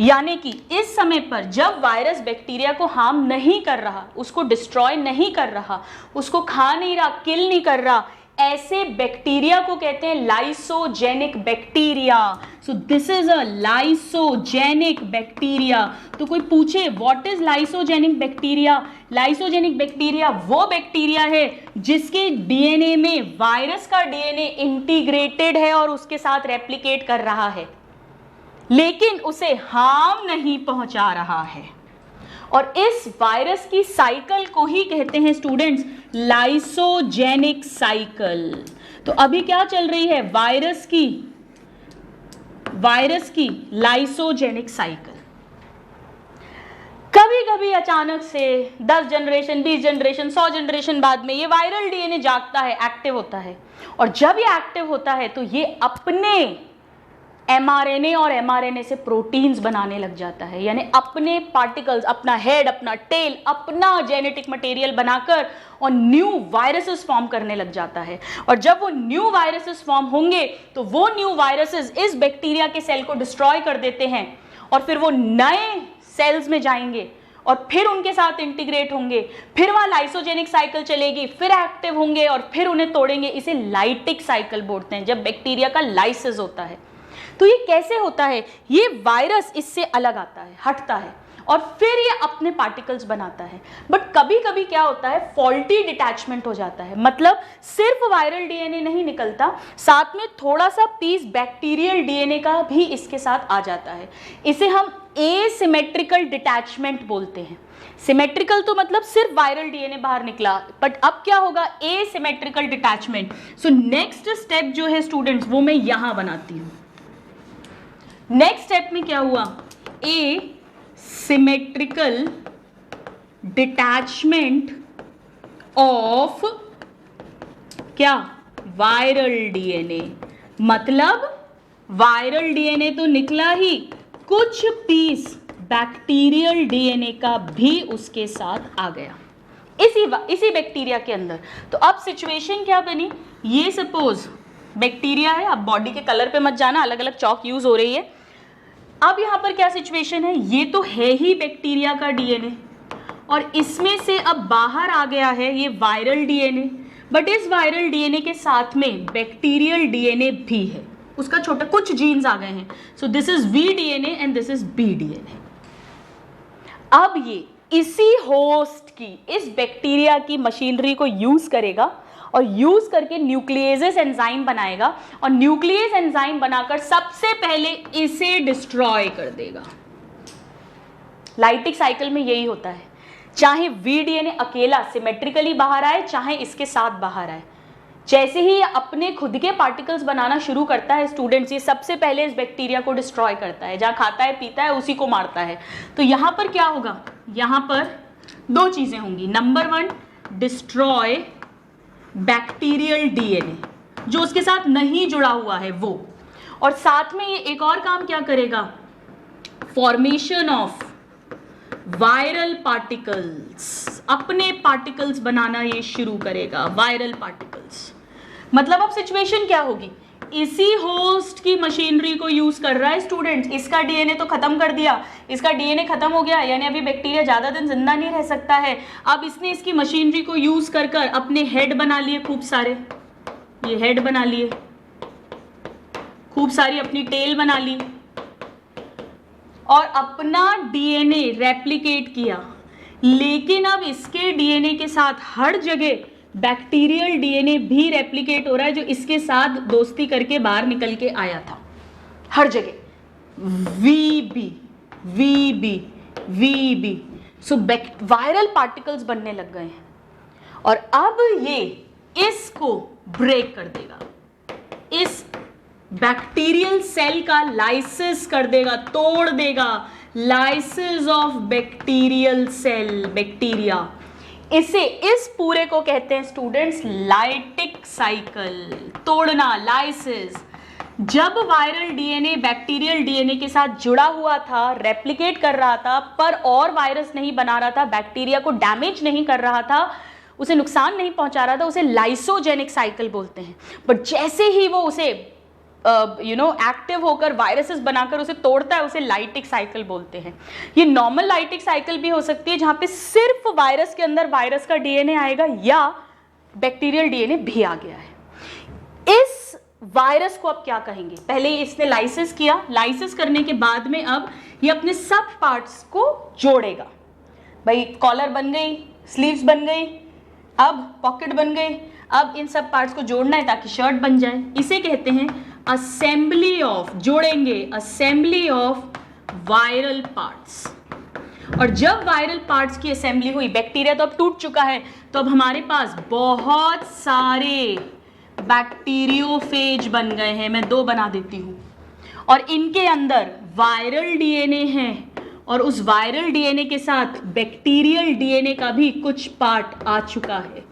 यानी कि इस समय पर जब वायरस बैक्टीरिया को हार्म नहीं कर रहा, उसको डिस्ट्रॉय नहीं कर रहा, उसको खा नहीं रहा, किल नहीं कर रहा, ऐसे बैक्टीरिया को कहते हैं lysogenic bacteria. So this is a lysogenic bacteria. तो कोई पूछे what is lysogenic bacteria? Lysogenic bacteria वो बैक्टीरिया है जिसके डीएनए में वायरस का डीएनए इंटीग्रेटेड है और उसके साथ रेप्लिकेट कर रहा है, लेकिन उसे हार्म नहीं पहुंचा रहा है। और इस वायरस की साइकिल को ही कहते हैं स्टूडेंट्स लाइसोजेनिक साइकिल। तो अभी क्या चल रही है? वायरस की लाइसोजेनिक साइकिल। कभी कभी अचानक से 10 जनरेशन, 20 जनरेशन, 100 जनरेशन बाद में ये वायरल डीएनए जागता है, एक्टिव होता है। और जब ये एक्टिव होता है तो ये अपने एमआरएनए और एमआरएनए से प्रोटीन्स बनाने लग जाता है, यानी अपने पार्टिकल्स, अपना हेड, अपना टेल, अपना जेनेटिक मटेरियल बनाकर और न्यू वायरसेस फॉर्म करने लग जाता है। और जब वो न्यू वायरसेस फॉर्म होंगे तो वो न्यू वायरसेस इस बैक्टीरिया के सेल को डिस्ट्रॉय कर देते हैं और फिर वो नए सेल्स में जाएंगे और फिर उनके साथ इंटीग्रेट होंगे, फिर वहाँ लाइसोजेनिक साइकिल चलेगी, फिर एक्टिव होंगे और फिर उन्हें तोड़ेंगे। इसे लाइटिक साइकिल बोलते हैं, जब बैक्टीरिया का लाइसिस होता है। तो ये कैसे होता है? ये वायरस इससे अलग आता है, हटता है और फिर ये अपने पार्टिकल्स बनाता है। बट कभी कभी क्या होता है, फॉल्टी डिटैचमेंट हो जाता है। मतलब सिर्फ वायरल डीएनए नहीं निकलता, साथ में थोड़ा सा पीस बैक्टीरियल डीएनए का भी इसके साथ आ जाता है। इसे हम एसिमेट्रिकल डिटैचमेंट बोलते हैं। सिमेट्रिकल तो मतलब सिर्फ वायरल डीएनए बाहर निकला, बट अब क्या होगा? Asymmetrical detachment. So next step जो है स्टूडेंट्स वो मैं यहां बनाती हूं। नेक्स्ट स्टेप में क्या हुआ? ए सिमेट्रिकल डिटैचमेंट ऑफ क्या? Viral DNA. मतलब वायरल डीएनए तो निकला ही, कुछ पीस बैक्टीरियल डीएनए का भी उसके साथ आ गया इसी बैक्टीरिया के अंदर। तो अब सिचुएशन क्या बनी? ये सपोज बैक्टीरिया है, अब बॉडी के कलर पे मत जाना, अलग अलग चौक यूज हो रही है। अब यहाँ पर क्या सिचुएशन है? ये तो है ही बैक्टीरिया का डीएनए और इसमें से अब बाहर आ गया है ये वायरल डीएनए, बट इस वायरल डीएनए के साथ में बैक्टीरियल डीएनए भी है, उसका छोटा कुछ जीन्स आ गए हैं। So this is V DNA and this is B DNA. अब ये इसी होस्ट की, इस बैक्टीरिया की मशीनरी को यूज करेगा और यूज करके न्यूक्लियेजेस एंजाइम बनाएगा और न्यूक्लियस एंजाइम बनाकर सबसे पहले इसे डिस्ट्रॉय कर देगा। लाइटिक साइकिल में यही होता है, चाहे वी डीएनए अकेला सिमेट्रिकली बाहर आए, चाहे इसके साथ बाहर आए। जैसे ही ये अपने खुद के पार्टिकल्स बनाना शुरू करता है स्टूडेंट्स, ये सबसे पहले इस बैक्टीरिया को डिस्ट्रॉय करता है, जहाँ खाता है पीता है उसी को मारता है। तो यहाँ पर क्या होगा? यहाँ पर दो चीजें होंगी। नंबर 1, डिस्ट्रॉय बैक्टीरियल डीएनए जो उसके साथ नहीं जुड़ा हुआ है वो, और साथ में ये एक और काम क्या करेगा? फॉर्मेशन ऑफ वायरल पार्टिकल्स, अपने पार्टिकल्स बनाना ये शुरू करेगा, वायरल पार्टिकल्स। मतलब अब सिचुएशन क्या होगी? इसी होस्ट की मशीनरी को यूज कर रहा है स्टूडेंट्स। इसका डीएनए तो खत्म कर दिया, इसका डीएनए खत्म हो गया, यानी अभी बैक्टीरिया ज्यादा दिन जिंदा नहीं रह सकता है। अब इसने इसकी मशीनरी को यूज कर कर अपने हेड बना लिए खूब सारे, ये हेड बना लिए, खूब सारी अपनी टेल बना ली और अपना डीएनए रेप्लिकेट किया। लेकिन अब इसके डीएनए के साथ हर जगह बैक्टीरियल डीएनए भी रेप्लिकेट हो रहा है जो इसके साथ दोस्ती करके बाहर निकल के आया था। हर जगह वीबी। सो वायरल पार्टिकल्स बनने लग गए हैं और अब ये इसको ब्रेक कर देगा, इस बैक्टीरियल सेल का लाइसिस कर देगा, तोड़ देगा। Lysis of bacterial cell, bacteria, इसे, इस पूरे को कहते हैं स्टूडेंट्स लाइटिक साइकिल। तोड़ना, लाइसिस। जब वायरल डीएनए बैक्टीरियल डीएनए के साथ जुड़ा हुआ था, रेप्लिकेट कर रहा था, पर और वायरस नहीं बना रहा था, बैक्टीरिया को डैमेज नहीं कर रहा था, उसे नुकसान नहीं पहुंचा रहा था, उसे लाइसोजेनिक साइकिल बोलते हैं। बट जैसे ही वो उसे एक्टिव होकर वायरसेस बनाकर उसे तोड़ता है, उसे लाइटिक साइकिल बोलते हैं। ये नॉर्मल लाइटिक साइकिल भी हो सकती है जहां पे सिर्फ वायरस के अंदर वायरस का डीएनए आएगा या बैक्टीरियल डीएनए भी आ गया है। इस वायरस को अब क्या कहेंगे? पहले इसने लाइसिस किया, लाइसिस करने के बाद में अब ये अपने सब पार्ट्स को जोड़ेगा। भाई कॉलर बन गई, स्लीव्स बन गई, अब पॉकेट बन गई, अब इन सब पार्ट्स को जोड़ना है ताकि शर्ट बन जाए। इसे कहते हैं असेंबली ऑफ, जोड़ेंगे असेंबली ऑफ वायरल पार्ट्स। और जब वायरल पार्ट्स की असेंबली हुई, बैक्टीरिया तो अब टूट चुका है, तो अब हमारे पास बहुत सारे बैक्टीरियोफेज बन गए हैं। मैं 2 बना देती हूं, और इनके अंदर वायरल डीएनए है और उस वायरल डीएनए के साथ बैक्टीरियल डीएनए का भी कुछ पार्ट आ चुका है।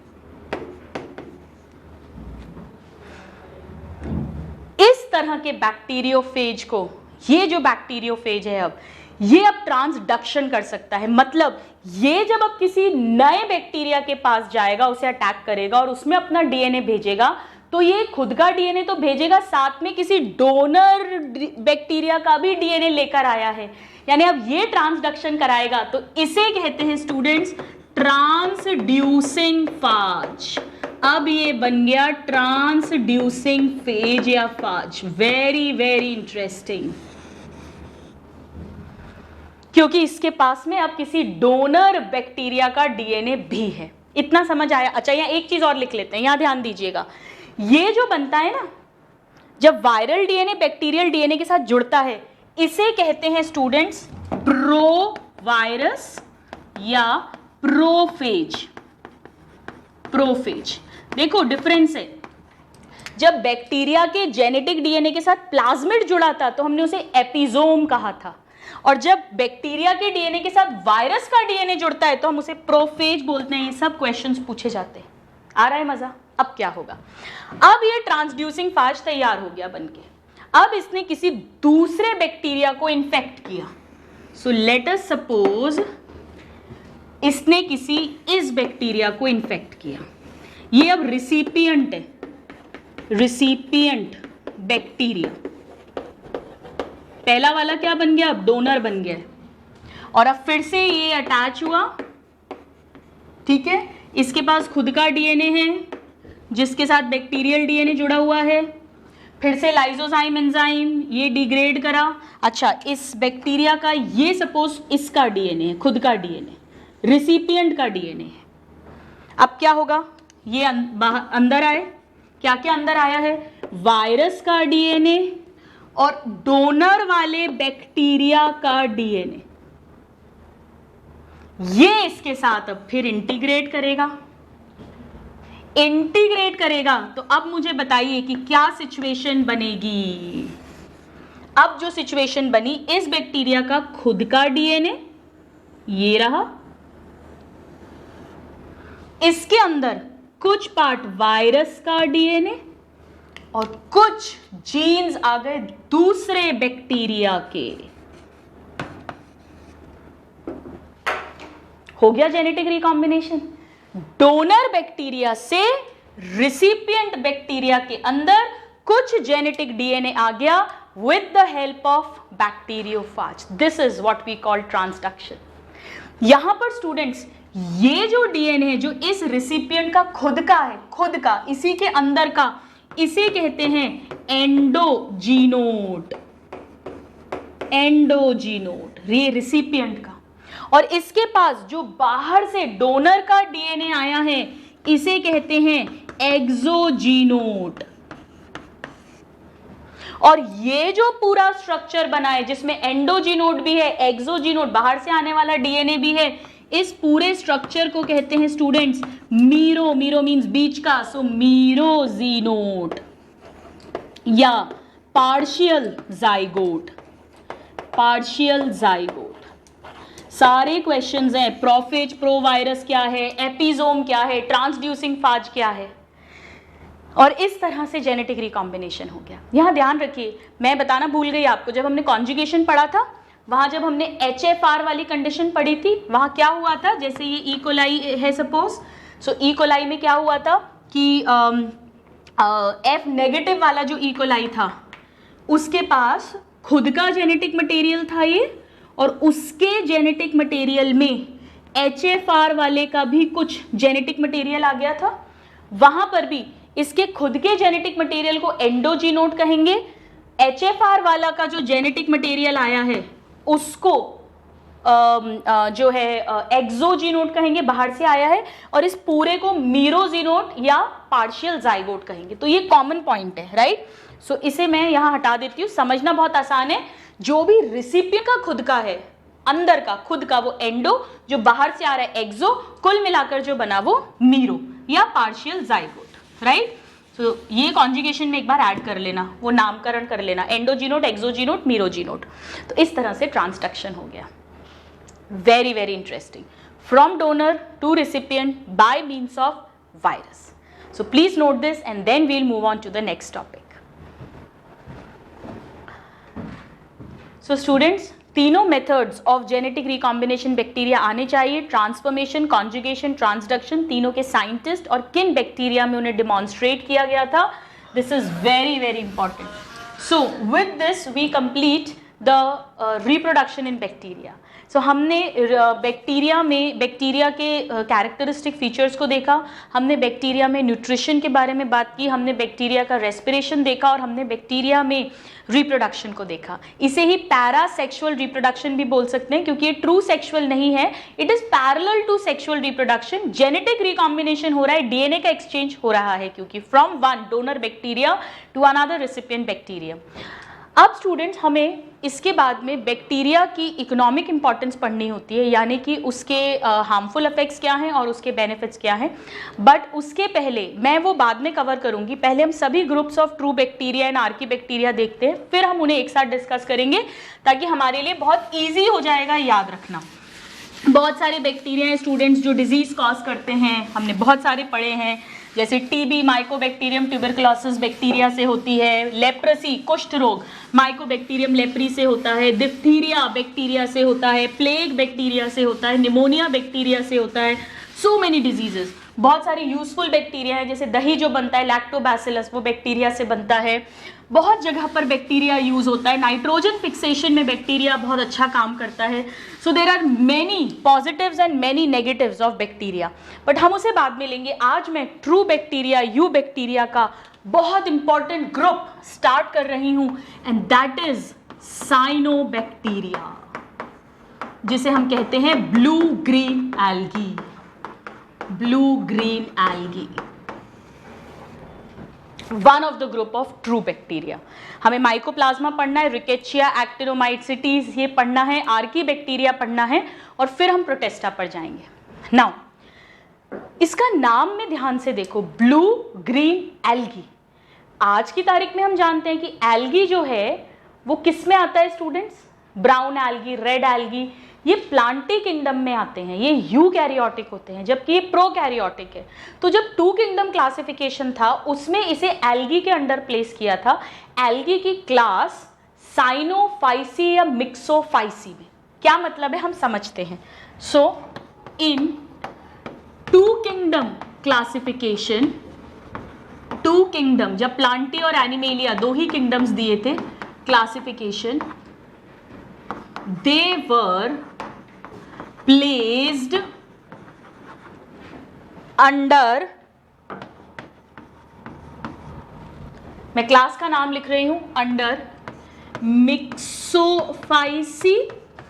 इस तरह के बैक्टीरियोफेज को, ये जो बैक्टीरियोफेज है अब ये अब ट्रांसडक्शन कर सकता है। मतलब ये जब अब किसी नए बैक्टीरिया के पास जाएगा, उसे अटैक करेगा और उसमें अपना डीएनए भेजेगा, तो ये खुद का डीएनए तो भेजेगा, साथ में किसी डोनर बैक्टीरिया का भी डीएनए लेकर आया है, यानी अब ये ट्रांसडक्शन कराएगा। तो इसे कहते हैं स्टूडेंट्स ट्रांसड्यूसिंग फाज। अब ये बन गया ट्रांसड्यूसिंग फेज या फाज। वेरी वेरी इंटरेस्टिंग, क्योंकि इसके पास में अब किसी डोनर बैक्टीरिया का डीएनए भी है। इतना समझ आया? अच्छा, यहाँ एक चीज और लिख लेते हैं, यहां ध्यान दीजिएगा। ये जो बनता है ना, जब वायरल डीएनए बैक्टीरियल डीएनए के साथ जुड़ता है, इसे कहते हैं स्टूडेंट्स प्रोवायरस या प्रोफेज। प्रोफेज, देखो डिफरेंस है। जब बैक्टीरिया के जेनेटिक डीएनए के साथ प्लाज्मिड जुड़ा था तो हमने उसे एपिजोम कहा था, और जब बैक्टीरिया के डीएनए के साथ वायरस का डीएनए जुड़ता है तो हम उसे प्रोफेज बोलते हैं। ये सब क्वेश्चंस पूछे जाते हैं। आ रहा है मजा? अब क्या होगा? अब ये ट्रांसड्यूसिंग फाज तैयार हो गया बनके। अब इसने किसी दूसरे बैक्टीरिया को इन्फेक्ट किया। सो लेट अस सपोज इसने किसी इस बैक्टीरिया को इन्फेक्ट किया। ये अब रिसिपिएंट है, रिसिपिएंट बैक्टीरिया। पहला वाला क्या बन गया? अब डोनर बन गया। और अब फिर से ये अटैच हुआ, ठीक है। इसके पास खुद का डीएनए है जिसके साथ बैक्टीरियल डीएनए जुड़ा हुआ है। फिर से लाइसोजाइम एंजाइम ये डिग्रेड करा। अच्छा, इस बैक्टीरिया का ये सपोज इसका डीएनए है, खुद का डीएनए, रिसिपिएंट का डीएनए है। अब क्या होगा? ये अंदर आए। क्या क्या अंदर आया है? वायरस का डीएनए और डोनर वाले बैक्टीरिया का डीएनए। ये इसके साथ अब फिर इंटीग्रेट करेगा। इंटीग्रेट करेगा तो अब मुझे बताइए कि क्या सिचुएशन बनेगी। अब जो सिचुएशन बनी, इस बैक्टीरिया का खुद का डीएनए ये रहा, इसके अंदर कुछ पार्ट वायरस का डीएनए और कुछ जीन्स आ गए दूसरे बैक्टीरिया के। हो गया जेनेटिक रिकॉम्बिनेशन। डोनर बैक्टीरिया से रिसिपिएंट बैक्टीरिया के अंदर कुछ जेनेटिक डीएनए आ गया with the help of bacteriophage. This is what we call transduction. यहां पर स्टूडेंट्स ये जो डीएनए है जो इस रिसिपिएंट का खुद का है, खुद का इसी के अंदर का, इसे कहते हैं एंडोजीनोड। एंडोजीनोड ये रिसिपिएंट का। और इसके पास जो बाहर से डोनर का डीएनए आया है इसे कहते हैं एक्सोजीनोड। और ये जो पूरा स्ट्रक्चर बना है जिसमें एंडोजीनोड भी है, एक्सोजीनोड बाहर से आने वाला डीएनए भी है, इस पूरे स्ट्रक्चर को कहते हैं स्टूडेंट्स मीरो। मीरो मींस बीच का, सो मीरोजीनोड या पार्शियल जाइगोट। Partial zygote. सारे क्वेश्चंस हैं। प्रोफेज, प्रोवायरस क्या है, एपिजोम क्या है, ट्रांसड्यूसिंग फाज क्या है, और इस तरह से जेनेटिक रिकॉम्बिनेशन हो गया। यहां ध्यान रखिए, मैं बताना भूल गई आपको, जब हमने कॉन्जुगेशन पढ़ा था वहां जब हमने HFR वाली कंडीशन पढ़ी थी, वहां क्या हुआ था, जैसे ये ई कोलाई है सपोज, सो ई कोलाई में क्या हुआ था कि F नेगेटिव वाला जो ई कोलाई था उसके पास खुद का जेनेटिक मटेरियल था ये, और उसके जेनेटिक मटेरियल में HFR वाले का भी कुछ जेनेटिक मटेरियल आ गया था। वहां पर भी इसके खुद के जेनेटिक मटेरियल को एंडोजीनोट कहेंगे, HFR वाला का जो जेनेटिक मटेरियल आया है उसको जो है एक्सोजीनोट कहेंगे, बाहर से आया है, और इस पूरे को मीरोजीनोट या पार्शियल जाइगोट कहेंगे। तो ये कॉमन पॉइंट है, राइट। सो इसे मैं यहां हटा देती हूँ, समझना बहुत आसान है। जो भी रिसिपिएंट का खुद का है, अंदर का खुद का, वो एंडो, जो बाहर से आ रहा है एक्सो, कुल मिलाकर जो बना वो मीरो या पार्शियल जाइगोट, राइट। तो ये कॉन्जुगेशन में एक बार ऐड कर लेना, वो नामकरण कर लेना, एंडोजीनोट, एक्सोजीनोट, मीरोजीनोट। तो इस तरह से ट्रांसडक्शन हो गया। Very, very interesting. From donor to recipient by means of virus. So please note this, and then we'll move on to the next topic. So students, तीनों methods of genetic recombination bacteria आने चाहिए। Transformation, conjugation, transduction, तीनों के scientist और किन bacteria में उन्हें demonstrate किया गया था। This is very, very important. So with this we complete the reproduction in bacteria. सो हमने बैक्टीरिया में बैक्टीरिया के कैरेक्टरिस्टिक फीचर्स को देखा, हमने बैक्टीरिया में न्यूट्रिशन के बारे में बात की, हमने बैक्टीरिया का रेस्पिरेशन देखा, और हमने बैक्टीरिया में रिप्रोडक्शन को देखा। इसे ही पैरासेक्सुअल रिप्रोडक्शन भी बोल सकते हैं, क्योंकि ये ट्रू सेक्सुअल नहीं है, it is parallel to sexual reproduction. Genetic recombination हो रहा है, डीएनए का एक्सचेंज हो रहा है, क्योंकि from one donor bacteria to another recipient bacteria. अब स्टूडेंट्स हमें इसके बाद में बैक्टीरिया की इकोनॉमिक इंपॉर्टेंस पढ़नी होती है, यानी कि उसके हार्मफुल इफेक्ट्स क्या हैं और उसके बेनिफिट्स क्या हैं। बट उसके पहले मैं वो बाद में कवर करूंगी, पहले हम सभी groups of true bacteria and Archie bacteria देखते हैं, फिर हम उन्हें एक साथ डिस्कस करेंगे, ताकि हमारे लिए बहुत ईजी हो जाएगा याद रखना। बहुत सारे बैक्टीरिया हैं स्टूडेंट्स जो डिजीज कॉज करते हैं, हमने बहुत सारे पढ़े हैं, जैसे टीबी माइकोबैक्टीरियम ट्यूबरकुलोसिस बैक्टीरिया से होती है, लेप्रेसी कुष्ठ रोग माइकोबैक्टीरियम लेप्री से होता है, डिप्थीरिया बैक्टीरिया से होता है, प्लेग बैक्टीरिया से होता है, निमोनिया बैक्टीरिया से होता है, सो मेनी डिजीजेस। बहुत सारे यूजफुल बैक्टीरिया हैं, जैसे दही जो बनता है लैक्टोबैसिलस, वो बैक्टीरिया से बनता है। बहुत जगह पर बैक्टीरिया यूज होता है, नाइट्रोजन फिक्सेशन में बैक्टीरिया बहुत अच्छा काम करता है। So there are many positives and many negatives of bacteria, but हम उसे बाद में लेंगे। आज मैं ट्रू बैक्टीरिया, यू बैक्टीरिया का बहुत इंपॉर्टेंट ग्रुप स्टार्ट कर रही हूं, एंड दैट इज साइनोबैक्टीरिया, जिसे हम कहते हैं blue green algae. Blue green algae, one of the group of true bacteria. हमें माइकोप्लाज्मा पढ़ना है, रिकेचिया, एक्टिनोमाइसीटीज ये पढ़ना है, आर्की बैक्टीरिया पढ़ना है, और फिर हम प्रोटेस्टा पर जाएंगे। नाउ इसका नाम में ध्यान से देखो, ब्लू ग्रीन एल्गी। आज की तारीख में हम जानते हैं कि एल्गी जो है वो किस में आता है students? Brown algae, red algae, ये प्लांटी किंगडम में आते हैं, ये यूकैरियोटिक होते हैं, जबकि ये प्रोकैरियोटिक है। तो जब टू किंगडम क्लासिफिकेशन था उसमें इसे एल्गी के अंडर प्लेस किया था। एल्गी की क्लास साइनोफाइसी या मिक्सोफाइसी में। क्या मतलब है हम समझते हैं। So in two kingdom classification, two kingdom, जब प्लांटी और एनिमेलिया दो ही किंगडम्स दिए थे classification, they were placed under, मैं क्लास का नाम लिख रही हूं, अंडर मिक्सोफाइसी।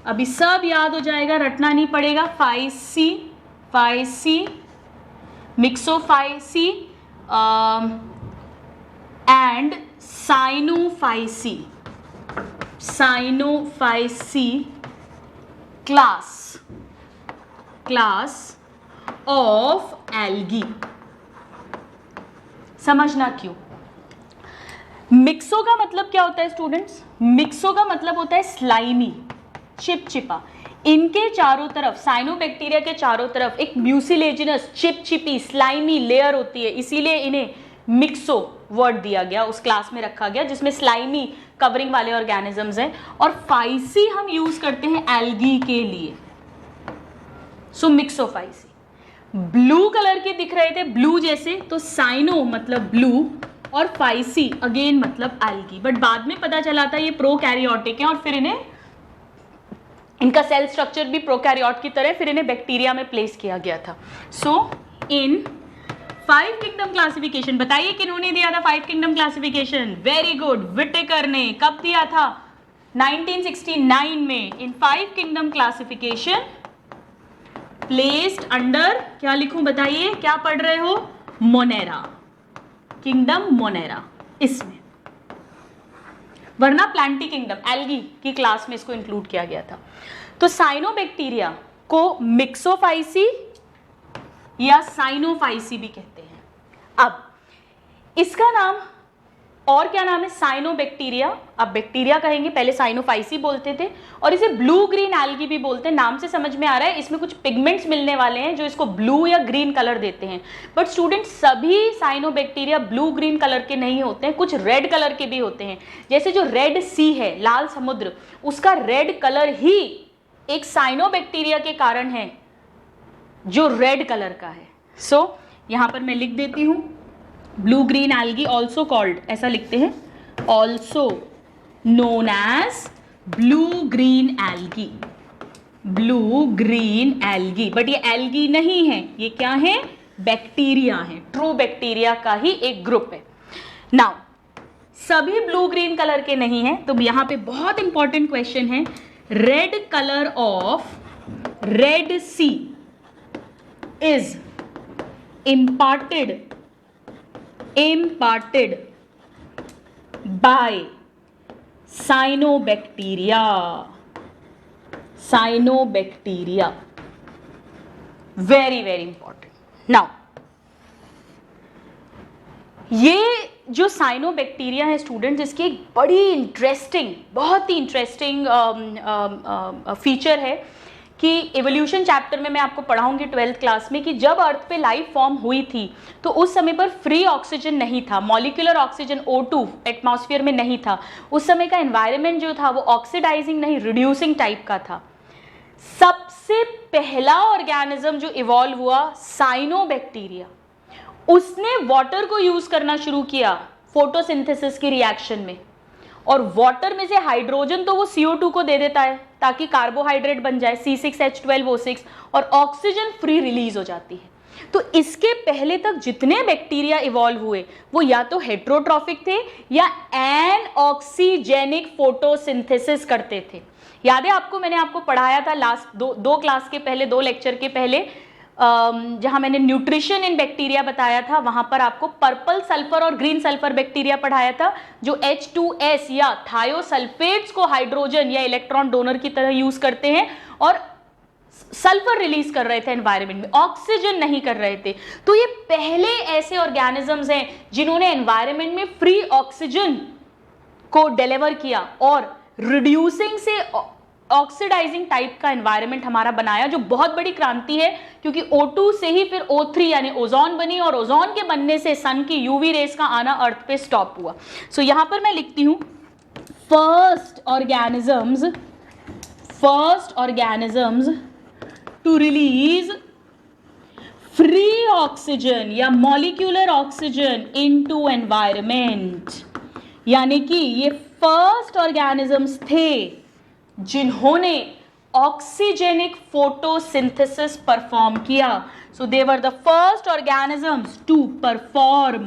अभी सब याद हो जाएगा, रटना नहीं पड़ेगा। Phyceae, phyceae, myxophyceae and cyanophyceae, cyanophyceae class of algae. समझना क्यों। मिक्सो का मतलब क्या होता है स्टूडेंट्स? मिक्सो का मतलब होता है स्लाइमी, चिपचिपा। इनके चारों तरफ, साइनोबैक्टीरिया के चारों तरफ एक म्यूसिलेजिनस, चिपचिपी, स्लाइमी लेयर होती है, इसीलिए इन्हें मिक्सो वर्ड दिया गया, उस क्लास में रखा गया जिसमें स्लाइमी कवरिंग वाले ऑर्गेनिजम्स हैं। और फाइसी हम यूज करते हैं एल्गी के लिए। सो मिक्सोफाइसी। ब्लू कलर के दिख रहे थे, ब्लू जैसे, तो साइनो मतलब ब्लू और फाइसी अगेन मतलब एल्गी, बट बाद में पता चला था ये प्रोकैरियोटिक है और फिर इनका सेल स्ट्रक्चर भी प्रोकैरियोट की तरह, फिर इन्हें बैक्टीरिया में प्लेस किया गया था। सो इन 5 किंगडम क्लासिफिकेशन, बताइए किन्होंने दिया था 5 kingdom classification? Very good, Whittaker ने। कब दिया था? 1969 में। इन 5 किंगडम क्लासिफिकेशन प्लेस्ड अंडर, क्या लिखूं बताइए, क्या पढ़ रहे हो? मोनेरा, किंगडम मोनेरा इसमें, वरना प्लांटी किंगडम एल्गी की क्लास में इसको इंक्लूड किया गया था। तो साइनोबैक्टीरिया को मिक्सोफाइसी या साइनोफाइसी भी कहते हैं। अब इसका नाम और क्या नाम है? साइनोबैक्टीरिया। अब बैक्टीरिया कहेंगे, पहले साइनोफाइसी बोलते थे, और इसे ब्लू ग्रीन एल्गी भी बोलते हैं। नाम से समझ में आ रहा है इसमें कुछ पिगमेंट्स मिलने वाले हैं जो इसको ब्लू या ग्रीन कलर देते हैं। बट स्टूडेंट्स, सभी साइनोबैक्टीरिया ब्लू ग्रीन कलर के नहीं होते हैं, कुछ रेड कलर के भी होते हैं। जैसे जो रेड सी है, लाल समुद्र, उसका रेड कलर ही एक साइनोबैक्टीरिया के कारण है जो रेड कलर का है। सो यहां पर मैं लिख देती हूं, blue green algae also called, ऐसा लिखते हैं, also known as blue green algae, blue green algae. But ये एल्गी नहीं है, ये क्या है? बैक्टीरिया है, ट्रू बैक्टीरिया का ही एक ग्रुप है। नाउ सभी ब्लू ग्रीन कलर के नहीं है, तो यहां पे बहुत इंपॉर्टेंट क्वेश्चन है, red colour of red sea is imparted by cyanobacteria, very very important. Now ये जो साइनोबैक्टीरिया है स्टूडेंट्स, इसकी एक बड़ी इंटरेस्टिंग, बहुत ही इंटरेस्टिंग फीचर है कि एवोल्यूशन चैप्टर में मैं आपको पढ़ाऊंगी 12th क्लास में, कि जब अर्थ पे लाइफ फॉर्म हुई थी तो उस समय पर फ्री ऑक्सीजन नहीं था, मॉलिक्यूलर ऑक्सीजन O2 एटमॉस्फेयर में नहीं था। उस समय का एनवायरनमेंट जो था वो ऑक्सीडाइजिंग नहीं, रिड्यूसिंग टाइप का था। सबसे पहला ऑर्गेनिज्म जो इवॉल्व हुआ, साइनोबैक्टीरिया, उसने वाटर को यूज करना शुरू किया फोटोसिंथेसिस की रिएक्शन में, और वाटर में से हाइड्रोजन तो वो CO2 को दे देता है ताकि कार्बोहाइड्रेट बन जाए C6H12O6, और ऑक्सीजन फ्री रिलीज हो जाती है। तो इसके पहले तक जितने बैक्टीरिया इवॉल्व हुए वो या तो हेट्रोट्रॉफिक थे या एनऑक्सीजेनिक फोटोसिंथेसिस करते थे। याद है आपको, मैंने आपको पढ़ाया था लास्ट दो क्लास के पहले, 2 लेक्चर के पहले, जहां मैंने न्यूट्रिशन इन बैक्टीरिया बताया था, वहां पर आपको पर्पल सल्फर और ग्रीन सल्फर बैक्टीरिया पढ़ाया था जो H2S या थायोसल्फेट्स को हाइड्रोजन या इलेक्ट्रॉन डोनर की तरह यूज करते हैं और सल्फर रिलीज कर रहे थे एनवायरनमेंट में, ऑक्सीजन नहीं कर रहे थे। तो ये पहले ऐसे ऑर्गेनिजम्स हैं जिन्होंने एनवायरनमेंट में फ्री ऑक्सीजन को डिलीवर किया और रिड्यूसिंग से ऑक्सीडाइजिंग टाइप का एनवायरनमेंट हमारा बनाया, जो बहुत बड़ी क्रांति है, क्योंकि O2 से ही फिर O3 यानी ओजोन बनी, और ओजोन के बनने से सन की यूवी रेस का आना अर्थ पे स्टॉप हुआ। सो यहां पर मैं लिखती हूं, first organisms to release free oxygen या मॉलिक्यूलर ऑक्सीजन इनटू एनवायरनमेंट, यानी कि ये फर्स्ट ऑर्गेनिजम्स थे जिन्होंने ऑक्सीजेनिक फोटोसिंथेसिस परफॉर्म किया। So they were the first organisms to perform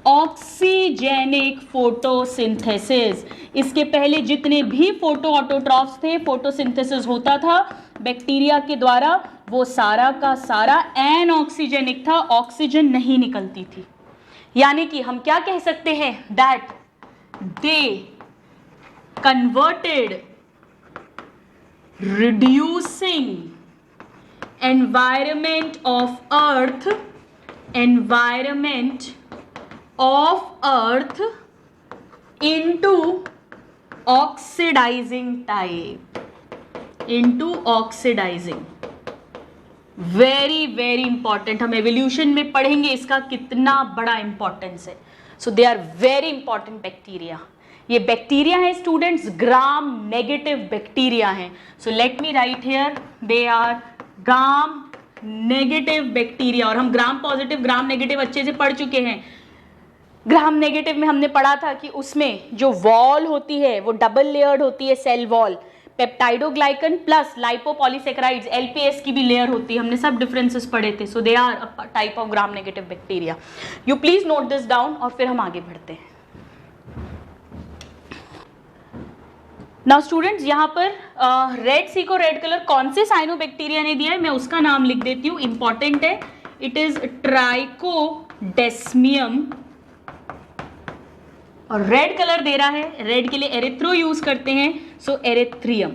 oxygenic photosynthesis. इसके पहले जितने भी फोटो ऑटोट्रॉफ्स थे, फोटोसिंथेसिस होता था बैक्टीरिया के द्वारा, वो सारा का सारा एनऑक्सीजेनिक था, ऑक्सीजन नहीं निकलती थी। यानी कि हम क्या कह सकते हैं, that they converted reducing environment of earth into oxidizing type, into oxidizing। Very very important, हम एवोल्यूशन में पढ़ेंगे इसका कितना बड़ा इंपॉर्टेंस है। So they are very important bacteria. ये बैक्टीरिया है स्टूडेंट्स, ग्राम नेगेटिव बैक्टीरिया हैं। So let me write here, they are gram negative bacteria. और हम ग्राम पॉजिटिव ग्राम नेगेटिव अच्छे से पढ़ चुके हैं। ग्राम नेगेटिव में हमने पढ़ा था कि उसमें जो वॉल होती है वो डबल लेयर्ड होती है, cell wall, peptidoglycan plus lipopolysaccharides LPS की भी लेयर होती है। हमने सब डिफरेंसेस पढ़े थे। So they are a type of gram negative bacteria. You please note this down और फिर हम आगे बढ़ते हैं। नाउ स्टूडेंट्स, यहाँ पर रेड सी को रेड कलर कौन से साइनोबैक्टीरिया ने दिया है मैं उसका नाम लिख देती हूँ, इंपॉर्टेंट है। It is trichodesmium. और रेड कलर दे रहा है, रेड के लिए एरिथ्रो यूज करते हैं, so erythraeum.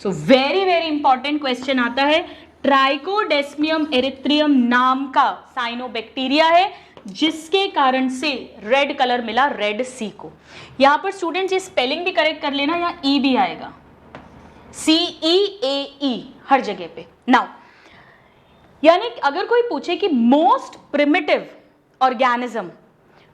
So very very important question आता है। ट्राइकोडेस्मियम एरिथ्रियम नाम का साइनोबैक्टीरिया है जिसके कारण से रेड कलर मिला रेड सी को। यहां पर स्टूडेंट्स ये स्पेलिंग भी करेक्ट कर लेना, यहां ई भी आएगा, CEAE हर जगह पे। नाउ यानी अगर कोई पूछे कि most primitive organism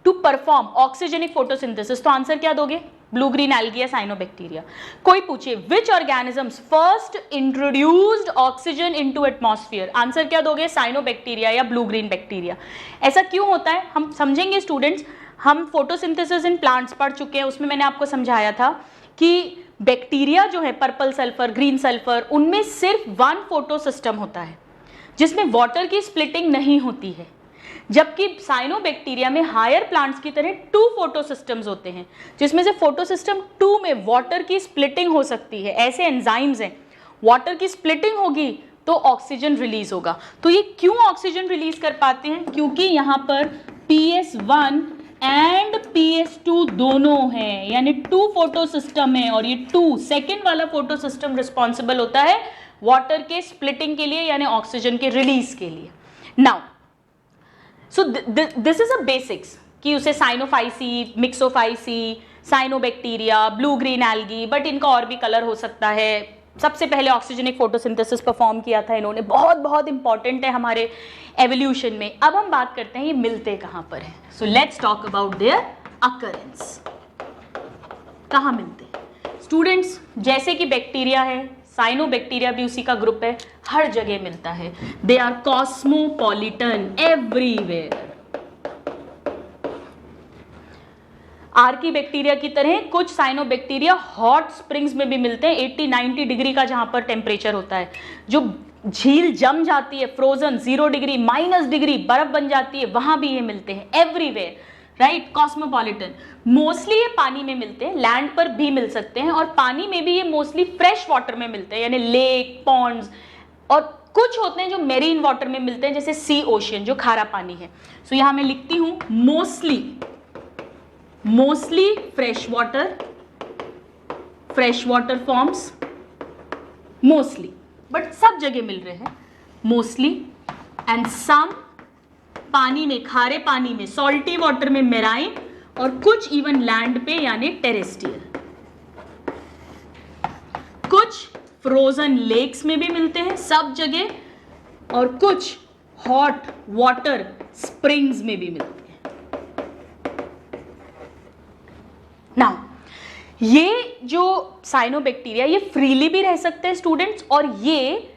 to perform oxygenic photosynthesis, तो आंसर क्या दोगे? ब्लू ग्रीन एल्गी या साइनोबैक्टीरिया। कोई पूछे which organisms first introduced oxygen into atmosphere, answer क्या दोगे? साइनोबैक्टीरिया या ब्लू ग्रीन बैक्टीरिया। ऐसा क्यों होता है हम समझेंगे स्टूडेंट्स। हम फोटोसिंथेसिस इन प्लांट्स पढ़ चुके हैं, उसमें मैंने आपको समझाया था कि बैक्टीरिया जो है पर्पल सल्फर, ग्रीन सल्फर, उनमें सिर्फ वन फोटो सिस्टम होता है जिसमें वाटर की स्प्लिटिंग नहीं होती है, जबकि साइनोबैक्टीरिया में हायर प्लांट्स की तरह 2 फोटो सिस्टम्स होते हैं जिसमें से फोटो सिस्टम 2 में वाटर की स्प्लिटिंग हो सकती है। ऐसे एंजाइम्स हैं, वाटर की स्प्लिटिंग होगी तो ऑक्सीजन रिलीज होगा। तो ये क्यों ऑक्सीजन रिलीज कर पाते हैं? क्योंकि यहाँ पर PS1 एंड PS2 दोनों हैं, यानी 2 फोटो सिस्टम है और ये 2 सेकेंड वाला फोटो सिस्टम रिस्पॉन्सिबल होता है वाटर के स्प्लिटिंग के लिए, यानी ऑक्सीजन के रिलीज के लिए। Now so this is a basics कि उसे Cyanophyceae, Myxophyceae, cyanobacteria, blue green algae, but इनका और भी कलर हो सकता है। सबसे पहले ऑक्सीजनिक फोटोसिंथेसिस परफॉर्म किया था इन्होंने, बहुत बहुत इंपॉर्टेंट है हमारे एवोल्यूशन में। अब हम बात करते हैं ये मिलते कहाँ पर हैं। So let's talk about their occurrence. कहाँ मिलते हैं स्टूडेंट्स? जैसे कि बैक्टीरिया है, साइनोबैक्टीरिया भी उसी का ग्रुप है, हर जगह मिलता है। They are cosmopolitan everywhere. Archaebacteria की तरह कुछ साइनोबैक्टीरिया हॉट स्प्रिंग्स में भी मिलते हैं, 80-90 डिग्री का जहां पर टेम्परेचर होता है, जो झील जम जाती है, फ्रोजन 0 डिग्री -डिग्री बर्फ बन जाती है, वहां भी ये मिलते हैं एवरीवेयर, राइट। कॉस्मोपॉलिटन। मोस्टली ये पानी में मिलते हैं, लैंड पर भी मिल सकते हैं, और पानी में भी ये मोस्टली फ्रेश वाटर में मिलते हैं, यानी लेक, पॉन्ड्स, और कुछ होते हैं जो मेरीन वाटर में मिलते हैं, जैसे सी ओशियन जो खारा पानी है। सो यहां मैं लिखती हूं mostly fresh water forms, mostly, but सब जगह मिल रहे हैं मोस्टली, एंड सम पानी में, खारे पानी में, सॉल्टी वाटर में मेराइन, और कुछ इवन लैंड पे यानी टेरेस्ट्रियल। कुछ फ्रोजन लेक्स में भी मिलते हैं सब जगह, और कुछ हॉट वाटर स्प्रिंग्स में भी मिलते हैं। नाउ ये जो साइनोबैक्टीरिया ये फ्रीली भी रह सकते हैं स्टूडेंट्स, और ये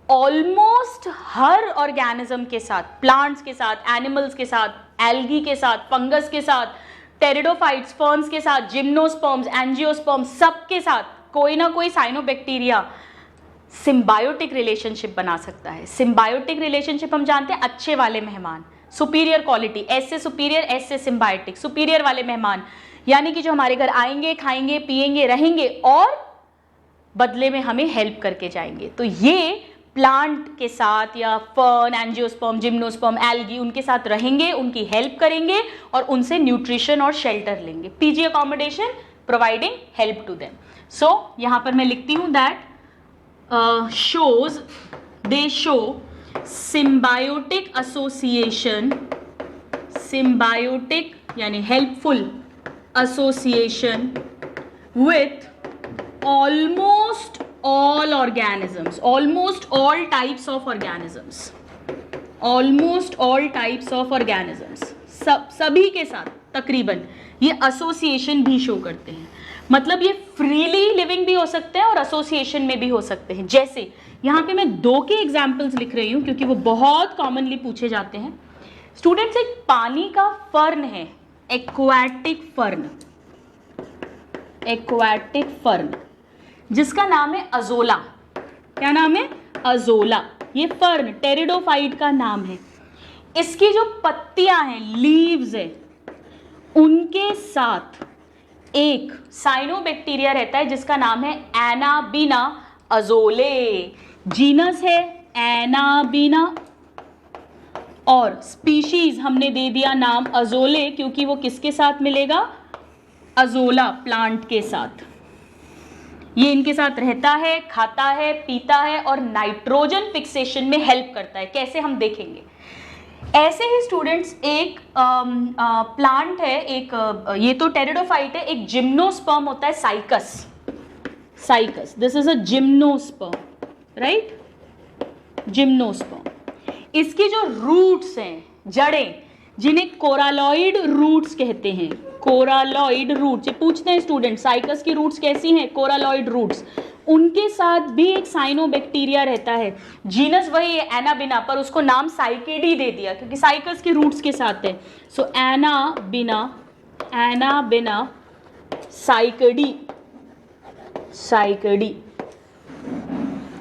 ऑलमोस्ट हर ऑर्गेनिज्म के साथ, प्लांट्स के साथ, एनिमल्स के साथ, एल्गी के साथ, फंगस के साथ, टेरिडोफाइट्स, फर्न्स के साथ, जिम्नोस्पर्म्स, एंजियोस्पर्म्स, सबके साथ कोई ना कोई साइनोबैक्टीरिया सिम्बायोटिक रिलेशनशिप बना सकता है। सिम्बायोटिक रिलेशनशिप हम जानते हैं, अच्छे वाले मेहमान, सुपीरियर क्वालिटी, एस से सुपीरियर, एस से सिम्बायोटिक, सुपीरियर वाले मेहमान, यानी कि जो हमारे घर आएंगे, खाएंगे, पिएंगे, रहेंगे और बदले में हमें हेल्प करके जाएंगे। तो ये प्लांट के साथ या फर्न, एंजियोस्पर्म, जिम्नोस्पर्म, एल्गी, उनके साथ रहेंगे, उनकी हेल्प करेंगे और उनसे न्यूट्रिशन और शेल्टर लेंगे, PG accommodation, providing help to them. So यहां पर मैं लिखती हूं that they show symbiotic association, symbiotic यानी helpful association with almost all organisms, almost all types of organisms, almost all types of organisms, सभी के साथ तकरीबन ये एसोसिएशन भी शो करते हैं। मतलब ये फ्रीली लिविंग भी हो सकते हैं और एसोसिएशन में भी हो सकते हैं। जैसे यहाँ पे मैं 2 के एग्जाम्पल्स लिख रही हूँ क्योंकि वो बहुत कॉमनली पूछे जाते हैं। स्टूडेंट्स, एक पानी का फर्न है, एक्वाटिक फर्न, एक्वाटिक फर्न, जिसका नाम है अजोला। क्या नाम है? अजोला। ये फर्न टेरिडोफाइट का नाम है। इसकी जो पत्तियां हैं, लीव्स है, उनके साथ एक साइनोबैक्टीरिया रहता है जिसका नाम है एनाबीना अजोले। जीनस है एनाबीना और स्पीशीज हमने दे दिया नाम अजोले क्योंकि वो किसके साथ मिलेगा? अजोला प्लांट के साथ। ये इनके साथ रहता है, खाता है, पीता है और नाइट्रोजन फिक्सेशन में हेल्प करता है। कैसे हम देखेंगे। ऐसे ही स्टूडेंट्स एक प्लांट है, एक ये तो टेरिडोफाइट है, एक जिम्नोस्पर्म होता है cycas. Cycas, this is a gymnosperm, right? Gymnosperm. इसकी जो रूट्स हैं, जड़ें, जिन्हें कोरालॉइड रूट्स कहते हैं, कोरालॉइड रूट्स। पूछते हैं स्टूडेंट साइकस की रूट्स कैसी हैं? कोरालॉइड रूट्स। उनके साथ भी एक साइनोबैक्टीरिया रहता है। जीनस वही है एनाबिना, पर उसको नाम साइकेडी दे दिया क्योंकि साइकस के रूट्स के साथ है। सो एनाबिना, एनाबिना साइकेडी, साइकेडी।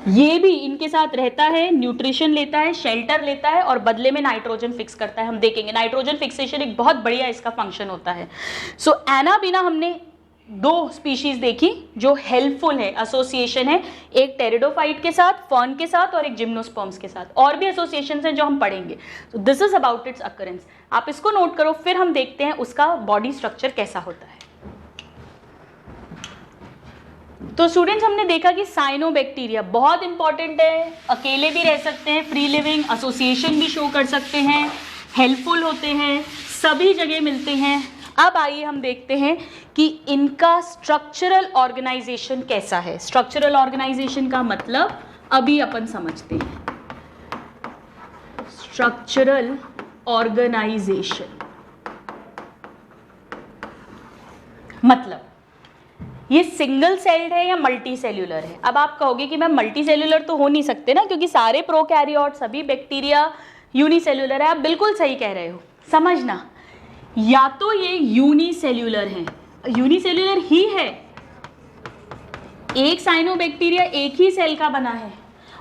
ये भी इनके साथ रहता है, न्यूट्रिशन लेता है, शेल्टर लेता है और बदले में नाइट्रोजन फिक्स करता है। हम देखेंगे नाइट्रोजन फिक्सेशन एक बहुत बढ़िया इसका फंक्शन होता है। सो एनाबिना हमने 2 स्पीशीज देखी जो हेल्पफुल है, एसोसिएशन है, एक टेरिडोफाइट के साथ, फर्न के साथ और एक जिम्नोस्पर्म्स के साथ। और भी एसोसिएशंस हैं जो हम पढ़ेंगे। सो this is about it's occurrence. आप इसको नोट करो, फिर हम देखते हैं उसका बॉडी स्ट्रक्चर कैसा होता है। तो स्टूडेंट्स, हमने देखा कि साइनोबैक्टीरिया बहुत इंपॉर्टेंट है, अकेले भी रह सकते हैं, फ्री लिविंग, एसोसिएशन भी शो कर सकते हैं, हेल्पफुल होते हैं, सभी जगह मिलते हैं। अब आइए हम देखते हैं कि इनका स्ट्रक्चरल ऑर्गेनाइजेशन कैसा है। स्ट्रक्चरल ऑर्गेनाइजेशन का मतलब अभी अपन समझते हैं। स्ट्रक्चरल ऑर्गेनाइजेशन मतलब ये सिंगल सेल्ड है या मल्टी सेल्यूलर है। अब आप कहोगे कि मैम मल्टी सेल्यूलर तो हो नहीं सकते ना, क्योंकि सारे प्रोकैरियोट, सभी बैक्टीरिया यूनिसेल्यूलर है। आप बिल्कुल सही कह रहे हो। समझना, या तो ये यूनिसेल्यूलर है, यूनिसेल्यूलर ही है, एक साइनोबैक्टीरिया एक ही सेल का बना है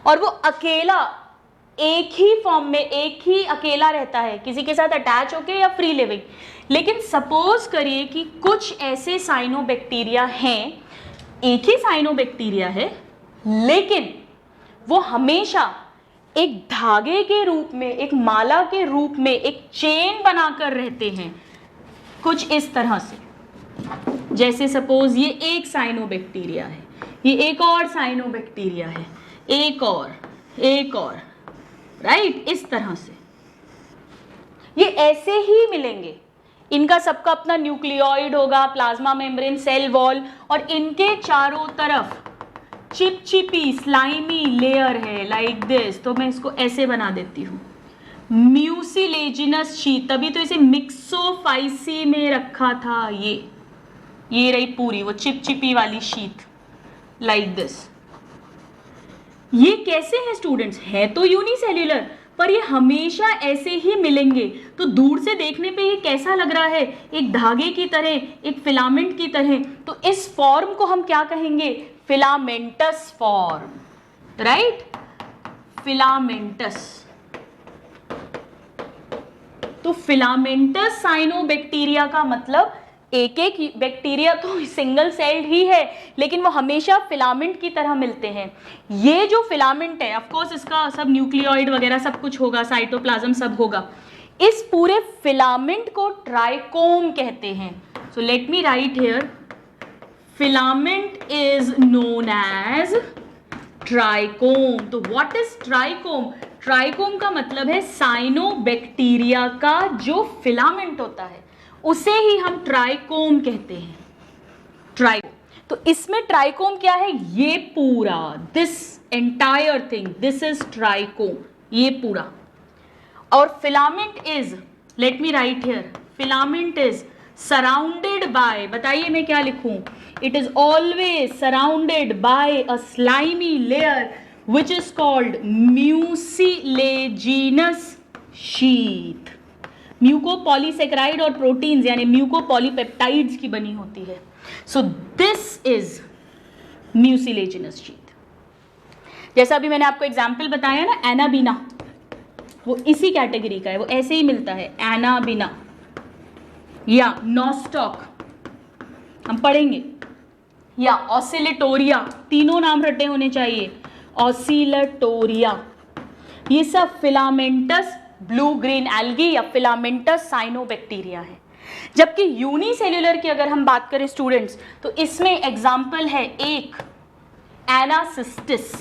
और वो अकेला एक ही फॉर्म में, एक ही अकेला रहता है, किसी के साथ अटैच होके या फ्री लिविंग। लेकिन सपोज करिए कि कुछ ऐसे साइनोबैक्टीरिया हैं, एक ही साइनोबैक्टीरिया है, लेकिन वो हमेशा एक धागे के रूप में, एक माला के रूप में, एक चेन बनाकर रहते हैं, कुछ इस तरह से। जैसे सपोज ये एक साइनोबैक्टीरिया है, ये एक और साइनोबैक्टीरिया है, एक और, राइट? इस तरह से ये ऐसे ही मिलेंगे। इनका सबका अपना न्यूक्लियोइड होगा, प्लाज्मा मेम्ब्रेन, सेल वॉल, और इनके चारों तरफ चिपचिपी स्लाइमी लेयर है, लाइक दिस। तो मैं इसको ऐसे बना देती हूँ, म्यूसिलेजिनस शीट। तभी तो इसे मिक्सोफाइसी में रखा था। ये रही पूरी वो चिपचिपी वाली शीट, लाइक दिस। ये कैसे है स्टूडेंट्स? है तो यूनिसेल्यूलर, पर ये हमेशा ऐसे ही मिलेंगे। तो दूर से देखने पे ये कैसा लग रहा है? एक धागे की तरह, एक फिलामेंट की तरह। तो इस फॉर्म को हम क्या कहेंगे? Filamentous form, right? फिलामेंटस। तो फिलामेंटस साइनोबैक्टीरिया का मतलब एक एक बैक्टीरिया तो सिंगल सेल्ड ही है, लेकिन वो हमेशा फिलामेंट की तरह मिलते हैं। ये जो फिलामेंट है, ऑफ कोर्स इसका सब न्यूक्लियोइड वगैरह सब कुछ होगा, साइटोप्लाज्म सब होगा। इस पूरे फिलामेंट को ट्राइकोम कहते हैं। So let me write here, filament is known as trichome. तो व्हाट इज ट्राइकोम? ट्राइकोम का मतलब है साइनोबैक्टीरिया का जो फिलामेंट होता है उसे ही हम ट्राइकोम कहते हैं। ट्राइकोम। तो इसमें ट्राइकोम क्या है? ये पूरा, this entire thing, this is trichome, ये पूरा। और filament is, late me write here, filament is surrounded by, बताइए मैं क्या लिखूं? It is always surrounded by a slimy layer which is called mucilaginous sheath. Mucopolysaccharide और प्रोटीन्स यानी म्यूकोपॉलीपेप्टाइड्स की बनी होती है। सो दिस इज म्यूसिलेजिनस शीथ। जैसा अभी मैंने आपको एग्जाम्पल बताया ना, एनाबीना, वो इसी कैटेगरी का है, वो ऐसे ही मिलता है, एनाबीना या नॉस्टॉक हम पढ़ेंगे, या ऑसिलेटोरिया, तीनों नाम रटे होने चाहिए, ऑसिलेटोरिया। ये सब फिलामेंटस ब्लू ग्रीन एल्गी या फिलामेंटस साइनोबैक्टीरिया है। जबकि यूनिसेल्युलर की अगर हम बात करें स्टूडेंट्स, तो इसमें एग्जाम्पल है एक एनासिस्टिस।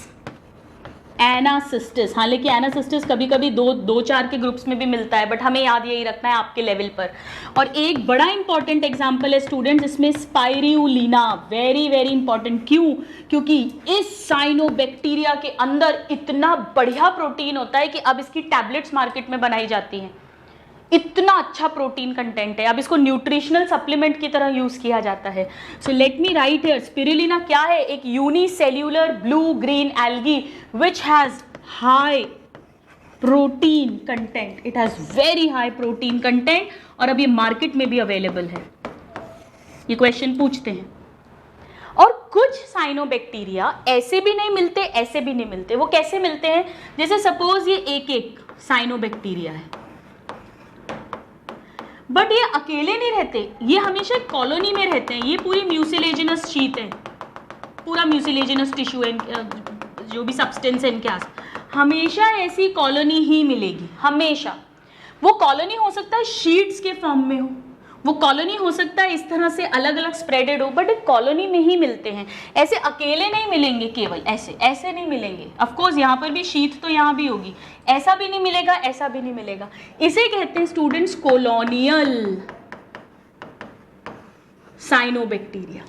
एनासिस्टिस, हालांकि एनासिस्टिस कभी कभी दो चार के ग्रुप्स में भी मिलता है, बट हमें याद यही रखना है आपके लेवल पर। और एक बड़ा इंपॉर्टेंट एग्जाम्पल है स्टूडेंट्स इसमें स्पाइरुलिना, वेरी वेरी इंपॉर्टेंट। क्यों? क्योंकि इस साइनोबैक्टीरिया के अंदर इतना बढ़िया प्रोटीन होता है कि अब इसकी टैबलेट्स मार्केट में बनाई जाती हैं। इतना अच्छा प्रोटीन कंटेंट है, अब इसको न्यूट्रिशनल सप्लीमेंट की तरह यूज किया जाता है। सो let me write here, spirulina क्या है? एक unicellular blue green algae which has high protein content. It has very high protein content और अब ये मार्केट में भी अवेलेबल है। ये क्वेश्चन पूछते हैं। और कुछ साइनोबैक्टीरिया ऐसे भी नहीं मिलते, ऐसे भी नहीं मिलते। वो कैसे मिलते हैं? जैसे सपोज ये एक साइनोबैक्टीरिया है, बट ये अकेले नहीं रहते, ये हमेशा कॉलोनी में रहते हैं। ये पूरी म्यूसिलेजिनस शीट है, पूरा म्यूसिलेजिनस टिश्यू है, जो भी सब्सटेंस है इनके आस, हमेशा ऐसी कॉलोनी ही मिलेगी, हमेशा। वो कॉलोनी हो सकता है शीट्स के फॉर्म में हो, वो कॉलोनी हो सकता है इस तरह से अलग अलग स्प्रेडेड हो, बट एक कॉलोनी में ही मिलते हैं। ऐसे अकेले नहीं मिलेंगे, केवल ऐसे नहीं मिलेंगे। ऑफ कोर्स यहाँ पर भी शीट तो यहाँ भी होगी, ऐसा भी नहीं मिलेगा, ऐसा भी नहीं मिलेगा। इसे कहते हैं स्टूडेंट्स कॉलोनियल साइनोबैक्टीरिया।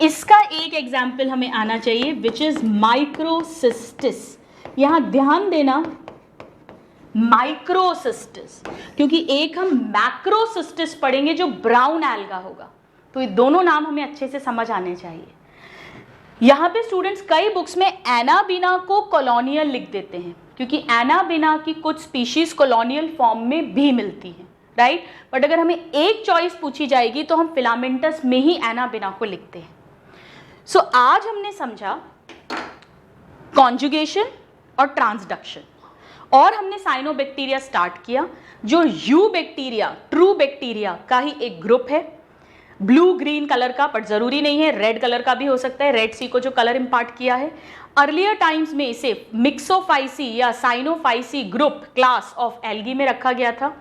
इसका एक एग्जाम्पल हमें आना चाहिए विच इज माइक्रोसिस्टिस। यहां ध्यान देना, माइक्रोसिस्टिस, क्योंकि एक हम मैक्रोसिस्टिस पढ़ेंगे जो ब्राउन एल्गा होगा। तो ये दोनों नाम हमें अच्छे से समझ आने चाहिए। यहां पे स्टूडेंट्स कई बुक्स में एनाबीना को कॉलोनियल लिख देते हैं, क्योंकि एनाबीना की कुछ स्पीशीज कॉलोनियल फॉर्म में भी मिलती हैं, राइट। बट अगर हमें एक चॉइस पूछी जाएगी तो हम फिलामेंटस में ही एनाबीना को लिखते हैं। सो आज हमने समझा कॉन्जुगेशन और ट्रांसडक्शन, और हमने साइनोबैक्टीरिया स्टार्ट किया, जो यू बैक्टीरिया, ट्रू बैक्टीरिया का ही एक ग्रुप है, ब्लू ग्रीन कलर का, बट जरूरी नहीं है, रेड कलर का भी हो सकता है, रेड सी को जो कलर इंपार्ट किया है। अर्लियर टाइम्स में इसे मिक्सोफाइसी या Cyanophyceae group class of algae में रखा गया था।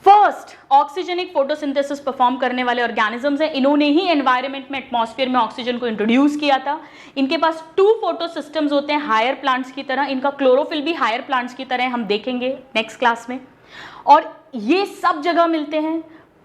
फर्स्ट ऑक्सीजनिक फोटोसिंथेसिस परफॉर्म करने वाले ऑर्गेनिजम्स हैं, इन्होंने ही एनवायरनमेंट में, एटमॉस्फेयर में ऑक्सीजन को इंट्रोड्यूस किया था। इनके पास 2 फोटो सिस्टम्स होते हैं हायर प्लांट्स की तरह, इनका क्लोरोफिल भी हायर प्लांट्स की तरह, हम देखेंगे नेक्स्ट क्लास में। और ये सब जगह मिलते हैं,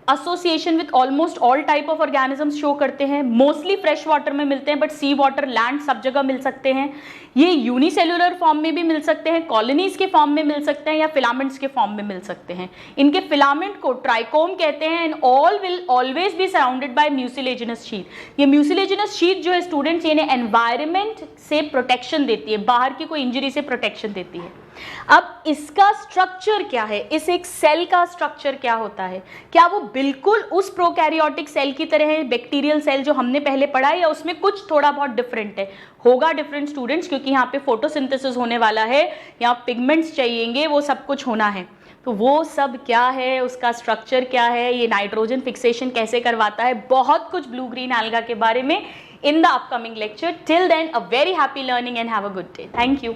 association with almost all type of organisms show करते हैं। मोस्टली फ्रेश वाटर में मिलते हैं, बट सी वाटर, लैंड सब जगह मिल सकते हैं। ये यूनिसेल्युलर फॉर्म में भी मिल सकते हैं, कॉलोनीज के फॉर्म में मिल सकते हैं, या फिलामेंट्स के फॉर्म में मिल सकते हैं। इनके फिलामेंट को ट्राइकोम कहते हैं, and all will always be surrounded by mucilaginous sheet. ये म्यूसिलेजिनस शीट जो है स्टूडेंट्स, ये एनवायरमेंट से प्रोटेक्शन देती है, बाहर की कोई इंजरी से प्रोटेक्शन देती है। अब इसका स्ट्रक्चर क्या है, इस एक सेल का स्ट्रक्चर क्या होता है? क्या वो बिल्कुल उस प्रोकैरियोटिक सेल की तरह है, बैक्टीरियल सेल जो हमने पहले पढ़ा है, या उसमें कुछ थोड़ा बहुत डिफरेंट है? होगा डिफरेंट स्टूडेंट्स, क्योंकि यहाँ पे फोटोसिंथेसिस होने वाला है, यहाँ पिगमेंट्स चाहिएंगे, वो सब कुछ होना है। तो वो सब क्या है, उसका स्ट्रक्चर क्या है, ये नाइट्रोजन फिक्सेशन कैसे करवाता है, बहुत कुछ ब्लू ग्रीन एल्गा के बारे में in the upcoming lecture. Till then, a very happy learning and have a good day. Thank you.